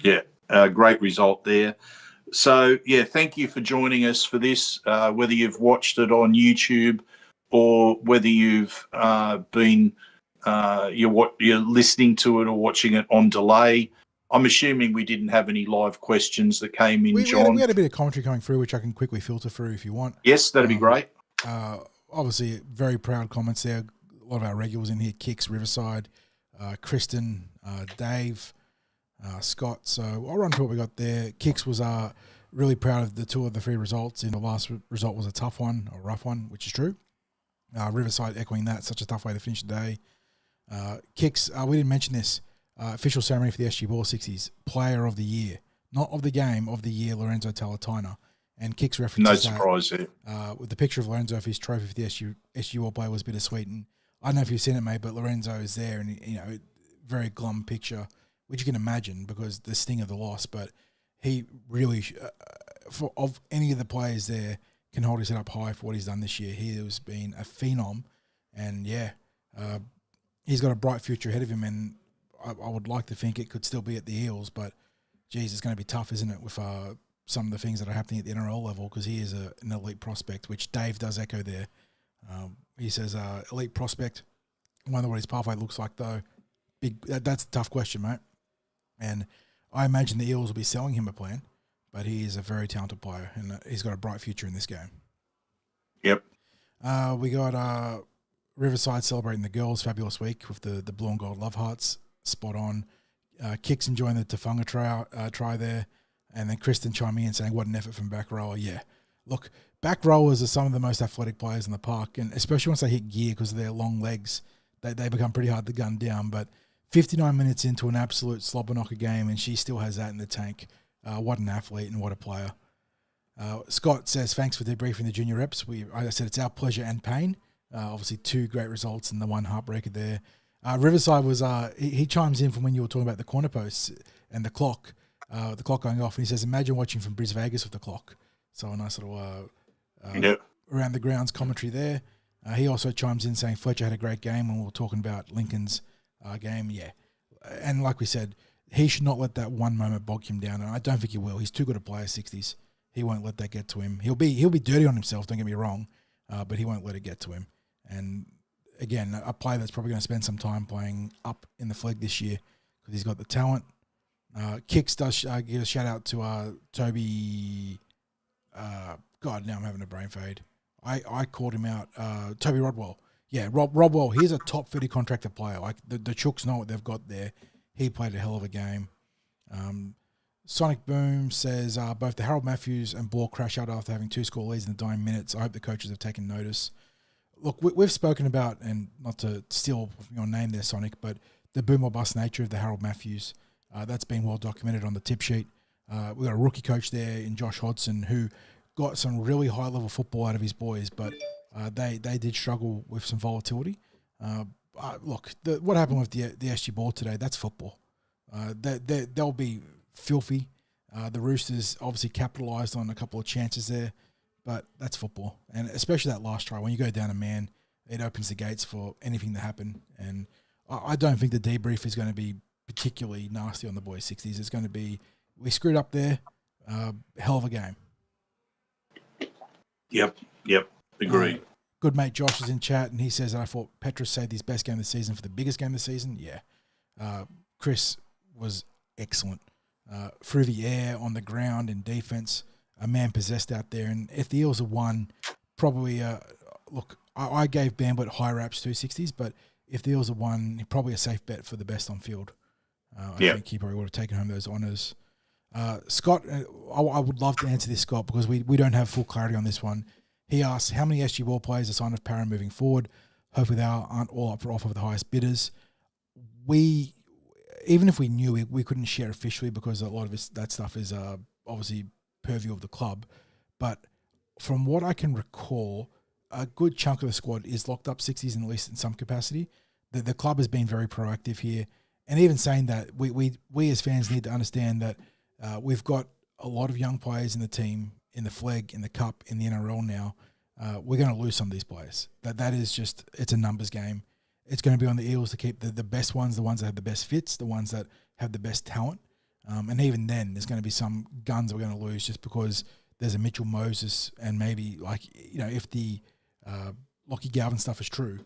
Yeah, great result there. So, yeah, thank you for joining us for this, whether you've watched it on YouTube or whether you've you're listening to it or watching it on delay. I'm assuming we didn't have any live questions that came in, John. We had a bit of commentary coming through, which I can quickly filter through if you want. Yes, that'd be great. Obviously, very proud comments there. A lot of our regulars in here, Kicks, Riverside, Kristen, Dave, Scott. So I'll run through what we got there. Kicks was really proud of the 2 of the 3 results. And the last result was a tough one, a rough one, which is true. Riverside echoing that, such a tough way to finish the day. Kicks, we didn't mention this. Official ceremony for the SG Ball 60s, Player of the Year, not of the game, of the year, Lorenzo Talatona. And Kicks references no surprise there. With the picture of Lorenzo of his trophy for the SG Ball player was bittersweet. And I don't know if you've seen it, mate, but Lorenzo is there, and very glum picture, which you can imagine because the sting of the loss. But he really, of any of the players there, can hold his head up high for what he's done this year. He has been a phenom, and he's got a bright future ahead of him. And I would like to think it could still be at the Eels, but geez, it's going to be tough, isn't it, with some of the things that are happening at the NRL level, because he is an elite prospect, which Dave does echo there. He says, elite prospect. I wonder what his pathway looks like, though. That's a tough question, mate. And I imagine the Eels will be selling him a plan, but he is a very talented player, and he's got a bright future in this game. Yep. We got Riverside celebrating the girls' fabulous week with the blue and gold love hearts. Spot on. Kicks enjoying the Tafunga try there. And then Kristen chiming in saying, what an effort from back rower. Yeah. Look, back rowers are some of the most athletic players in the park, and especially once they hit gear because of their long legs, they become pretty hard to gun down. But 59 minutes into an absolute slobber knocker game, and she still has that in the tank. What an athlete and what a player. Scott says, thanks for debriefing the junior reps. Like I said, it's our pleasure and pain. Obviously, 2 great results and the 1 heartbreaker there. Riverside was, he chimes in from when you were talking about the corner posts and the clock going off, and he says, imagine watching from Bris Vegas with the clock. So a nice little around the grounds commentary there. He also chimes in saying Fletcher had a great game when we were talking about Lincoln's game. Yeah. And like we said, he should not let that one moment bog him down, and I don't think he will. He's too good a player, 60s. He won't let that get to him. He'll be dirty on himself, don't get me wrong, but he won't let it get to him. And again, a player that's probably going to spend some time playing up in the flag this year because he's got the talent. Kicks does give a shout out to Toby. God, now I'm having a brain fade. I called him out. Toby Rodwell. Yeah, Rodwell. He's a top 50 contractor player. Like the Chooks know what they've got there. He played a hell of a game. Sonic Boom says both the Harold Matthews and Ball crash out after having 2 score leads in the dying minutes. I hope the coaches have taken notice. Look, we've spoken about, and not to steal your name there, Sonic, but the boom or bust nature of the Harold Matthews. That's been well documented on the tip sheet. We've got a rookie coach there in Josh Hodson who got some really high-level football out of his boys, but they did struggle with some volatility. Look, what happened with the SG ball today, that's football. They'll be filthy. The Roosters obviously capitalised on a couple of chances there, but that's football. And especially that last try, when you go down a man, it opens the gates for anything to happen. And I don't think the debrief is going to be particularly nasty on the boys' 60s. It's going to be, we screwed up there, hell of a game. Yep, agreed. Good mate Josh is in chat, and he says that I thought Petrus saved his best game of the season for the biggest game of the season. Yeah. Chris was excellent. Through the air, on the ground, in defense, a man possessed out there. And if the Eels have won, probably, look, I gave Bamblet high raps 260s, but if the Eels have won, probably a safe bet for the best on field. I think he probably would have taken home those honours. Scott, I would love to answer this, Scott, because we don't have full clarity on this one. He asks, how many SG ball players are signed with Parra moving forward? Hopefully they aren't all up for offer of the highest bidders. Even if we knew, we couldn't share officially because a lot of that stuff is obviously purview of the club. But from what I can recall, a good chunk of the squad is locked up 60s, at least in some capacity. The club has been very proactive here. And even saying that, we as fans need to understand that we've got a lot of young players in the team, in the flag, in the cup, in the NRL now. We're going to lose some of these players. That is just, it's a numbers game. It's going to be on the Eels to keep the best ones, the ones that have the best fits, the ones that have the best talent. And even then, there's going to be some guns that we're going to lose just because there's a Mitchell Moses, and maybe, if the Lockie Galvin stuff is true,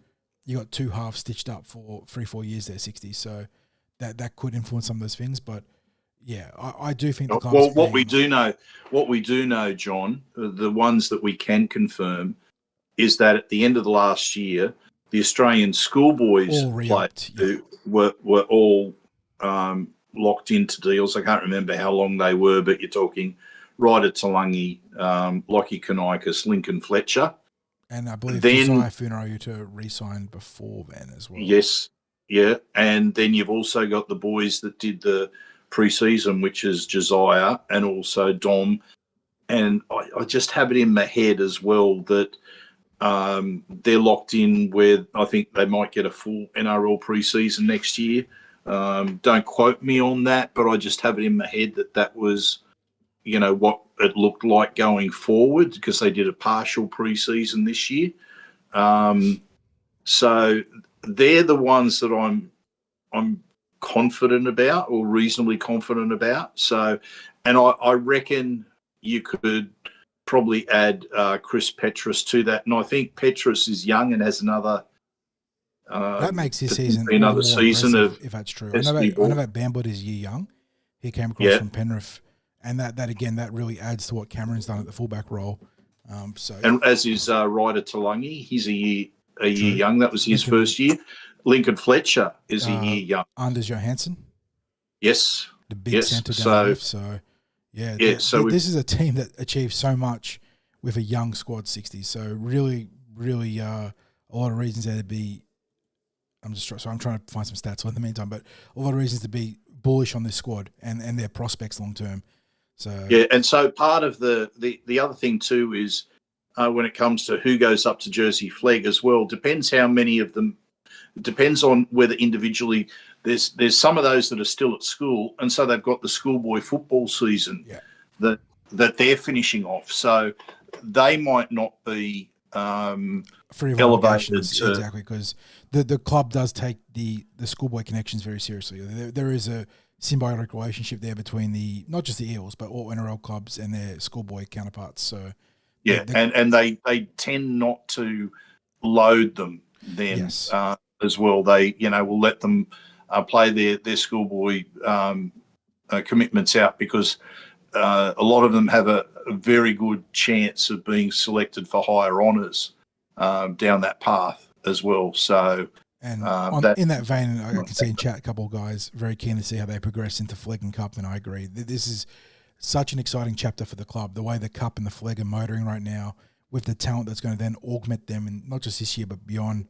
you got 2 halves stitched up for 3-4 years there, 60. So that could influence some of those things. But yeah, I do think the club's what we do know, John, the ones that we can confirm is that at the end of the last year, the Australian schoolboys were all locked into deals. I can't remember how long they were, but you're talking Ryder Talangi, Lockie Kanikas, Lincoln Fletcher. And I believe Josiah Funarayuta re-signed before then as well. Yes, yeah. And then you've also got the boys that did the pre-season, which is Josiah and also Dom. And I just have it in my head as well that they're locked in where I think they might get a full NRL pre-season next year. Don't quote me on that, but I just have it in my head that was, what it looked like going forward, because they did a partial preseason this year. So they're the ones that I'm confident about, or reasonably confident about. So, and I reckon you could probably add Chris Petrus to that. And I think Petrus is young and has another. That makes his season another more season impressive, if that's true. I know that Bambod is a year young. He came across from Penrith, and that again, that really adds to what Cameron's done at the fullback role. And as is Ryder Talangi, he's a year young. That was his first year. Lincoln Fletcher is a year young. Anders Johansson. Yes. The big centre down the left. So, this is a team that achieved so much with a young squad, 60s. So, really, really a lot of reasons there to be. I'm trying to find some stats in the meantime, but a lot of reasons to be bullish on this squad and their prospects long term. So and so part of the other thing too is when it comes to who goes up to Jersey Flegg as well, depends how many of them. It depends on whether individually there's some of those that are still at school, and so they've got the schoolboy football season that they're finishing off. So they might not be free of elevated exactly, because the club does take the schoolboy connections very seriously. There is a symbiotic relationship there between not just the Eels, but all NRL clubs and their schoolboy counterparts. So and they tend not to load them then as well. They will let them play their schoolboy commitments out, because a lot of them have a very good chance of being selected for higher honours down that path as well. So, in that vein, I can see in chat a couple of guys very keen to see how they progress into Flegg and Cup, and I agree. This is such an exciting chapter for the club. The way the Cup and the Flegg are motoring right now, with the talent that's going to then augment them, and not just this year but beyond.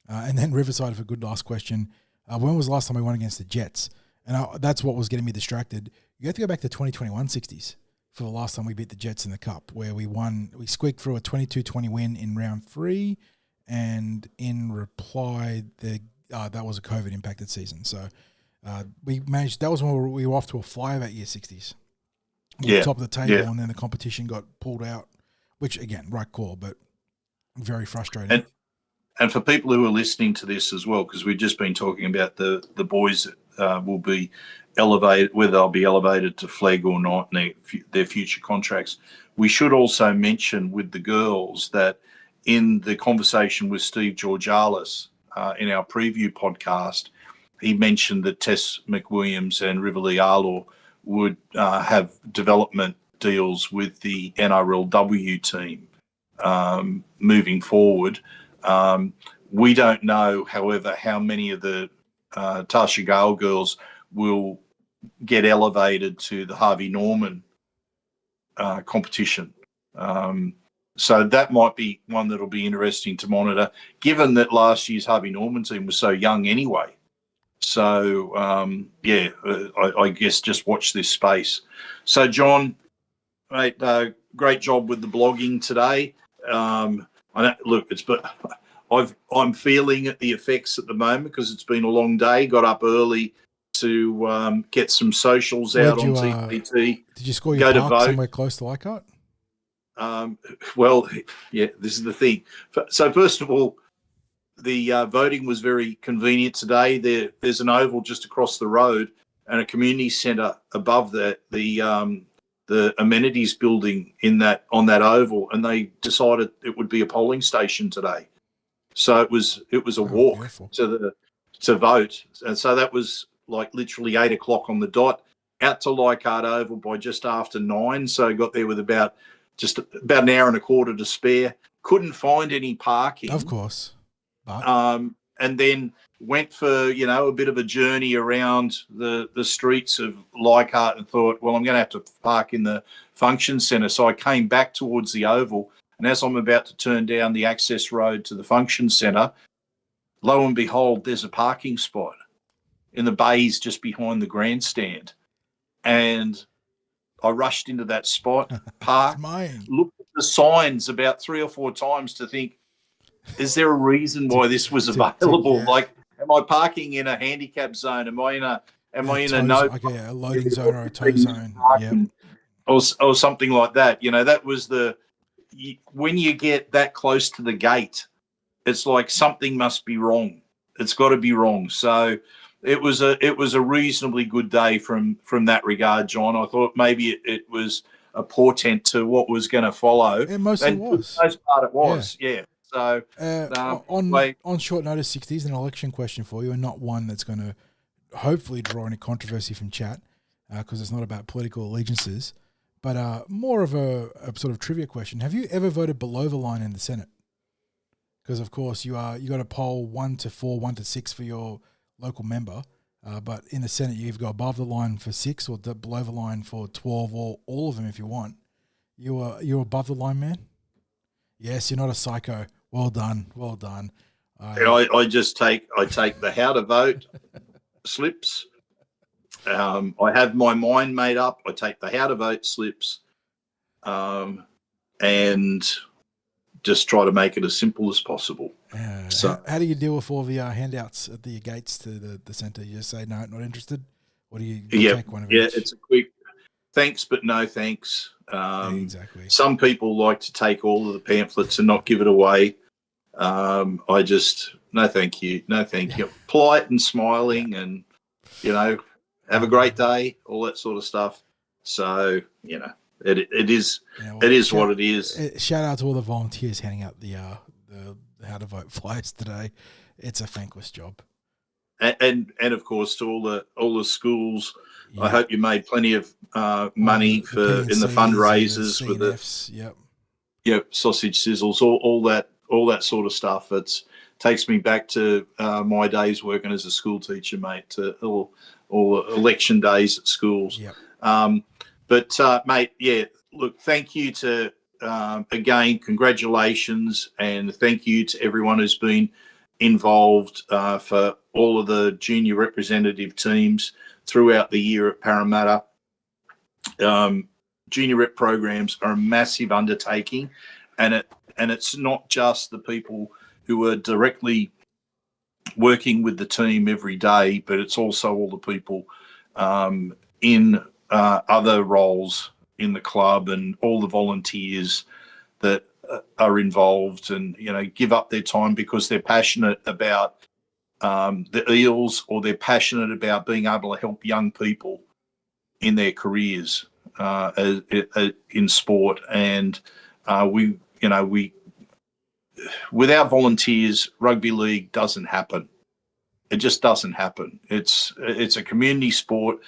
And then Riverside, for a good last question. When was the last time we won against the Jets? And that's what was getting me distracted. You have to go back to 2021 60s for the last time we beat the Jets in the Cup, where we squeaked through a 22-20 win in round 3, and in reply, that was a COVID-impacted season. So we managed. That was when we were off to a flyer that year, 60s. We were top of the table, and then the competition got pulled out, which, again, right call, but very frustrating. And for people who are listening to this as well, because we've just been talking about the boys that will be elevated, whether they'll be elevated to Flegg or not, and their future contracts. We should also mention with the girls that in the conversation with Steve Georgalis in our preview podcast, he mentioned that Tess McWilliams and Riverlea Arlaw would have development deals with the NRLW team moving forward. We don't know, however, how many of the Tarsha Gale girls will get elevated to the Harvey Norman competition. So that might be one that'll be interesting to monitor, given that last year's Harvey Norman team was so young anyway. So, I guess just watch this space. So, John, mate, great job with the blogging today. I'm feeling the effects at the moment because it's been a long day. Got up early to get some socials out on TPT. Did you score your park somewhere close to Leichhardt? This is the thing. So first of all, the voting was very convenient today. There's an oval just across the road and a community centre above the amenities building on that oval, and they decided it would be a polling station today. So it was a walk to vote, and so that was like literally 8 o'clock on the dot. Out to Leichhardt Oval by just after 9, so got there with about an hour and a quarter to spare. Couldn't find any parking, of course, but and then went for a bit of a journey around the streets of Leichhardt and thought, well, I'm going to have to park in the function centre. So I came back towards the oval, and as I'm about to turn down the access road to the function centre, lo and behold, there's a parking spot in the bays just behind the grandstand. And I rushed into that spot, parked, looked at the signs about 3 or 4 times to think, is there a reason why this was available? Am I parking in a handicap zone? Am I in a no? Okay, a loading zone or a tow zone. Yeah. Or something like that. That was when you get that close to the gate, it's like something must be wrong. It's got to be wrong. So it was a reasonably good day from that regard, John. I thought maybe it was a portent to what was going to follow. It mostly and was. For the most part, it was. Yeah. So on short notice, 60s, an election question for you, and not one that's going to hopefully draw any controversy from chat, because it's not about political allegiances, but more of a sort of trivia question. Have you ever voted below the line in the Senate? Because of course you got a poll 1 to 4, 1 to 6 for your local member, but in the Senate you've got above the line for 6 or below the line for 12, or all of them if you want. You're above the line, man. Yes, you're not a psycho. Well done. I take the how to vote slips. I have my mind made up. I take the how to vote slips, and just try to make it as simple as possible. So, how do you deal with all the handouts at the gates to the centre? You just say no, not interested, or do you take one of each? It's a quick thanks, but no thanks. Exactly. Some people like to take all of the pamphlets and not give it away. I just no thank you. Polite and smiling, and have a great day, all that sort of stuff. So it is what it is. Shout out to all the volunteers handing out the how to vote flyers today. It's a thankless job. And of course to all the schools. Yeah. I hope you made plenty of money in the fundraisers with the sausage sizzles, all that sort of stuff. It takes me back to my days working as a school teacher, mate. To all election days at schools. Yep. But mate, yeah. Look, thank you to again, congratulations, and thank you to everyone who's been involved for all of the junior representative teams throughout the year at Parramatta. Junior rep programs are a massive undertaking, and it's not just the people who are directly working with the team every day, but it's also all the people in other roles in the club, and all the volunteers that are involved and give up their time because they're passionate about the Eels, or they're passionate about being able to help young people in their careers in sport. And we without volunteers, rugby league doesn't happen. It just doesn't happen. It's a community sport,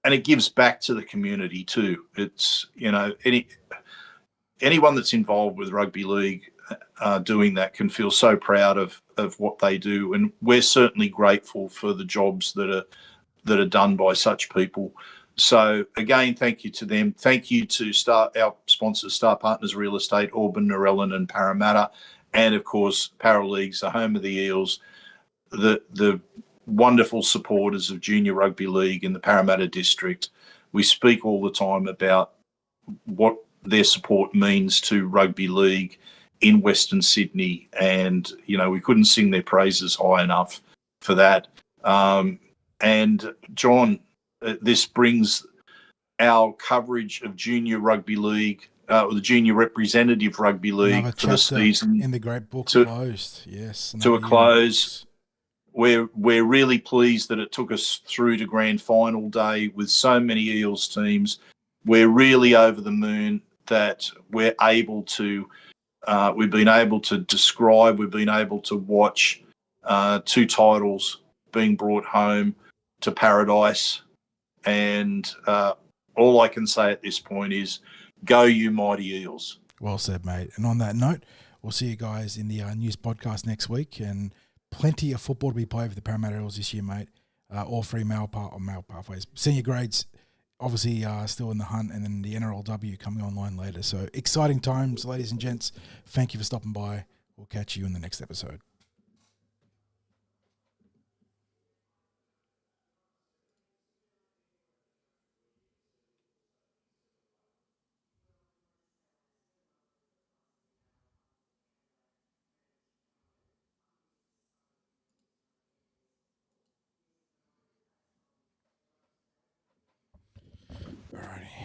and it gives back to the community too. It's anyone that's involved with rugby league doing that can feel so proud of what they do, and we're certainly grateful for the jobs that are done by such people. So again, thank you to them. Thank you to our sponsors, Star Partners Real Estate, Auburn, Narellan and Parramatta, and of course Paraleagues, the home of the Eels, the wonderful supporters of junior rugby league in the Parramatta district. We speak all the time about what their support means to rugby league in Western Sydney, and we couldn't sing their praises high enough for that. And John, this brings our coverage of junior rugby league, the junior representative rugby league for the season in the great book closed. Yes, to a close. We're really pleased that it took us through to grand final day with so many Eels teams. We're really over the moon that we're able to. We've been able to describe. We've been able to watch 2 titles being brought home to Paradise, and all I can say at this point is, go you mighty Eels. Well said, mate. And on that note, we'll see you guys in the news podcast next week, and plenty of football to be played for the Parramatta Eels this year, mate. All 3 male pathways. Senior grades, obviously still in the hunt, and then the NRLW coming online later. So exciting times, ladies and gents. Thank you for stopping by. We'll catch you in the next episode. Alrighty.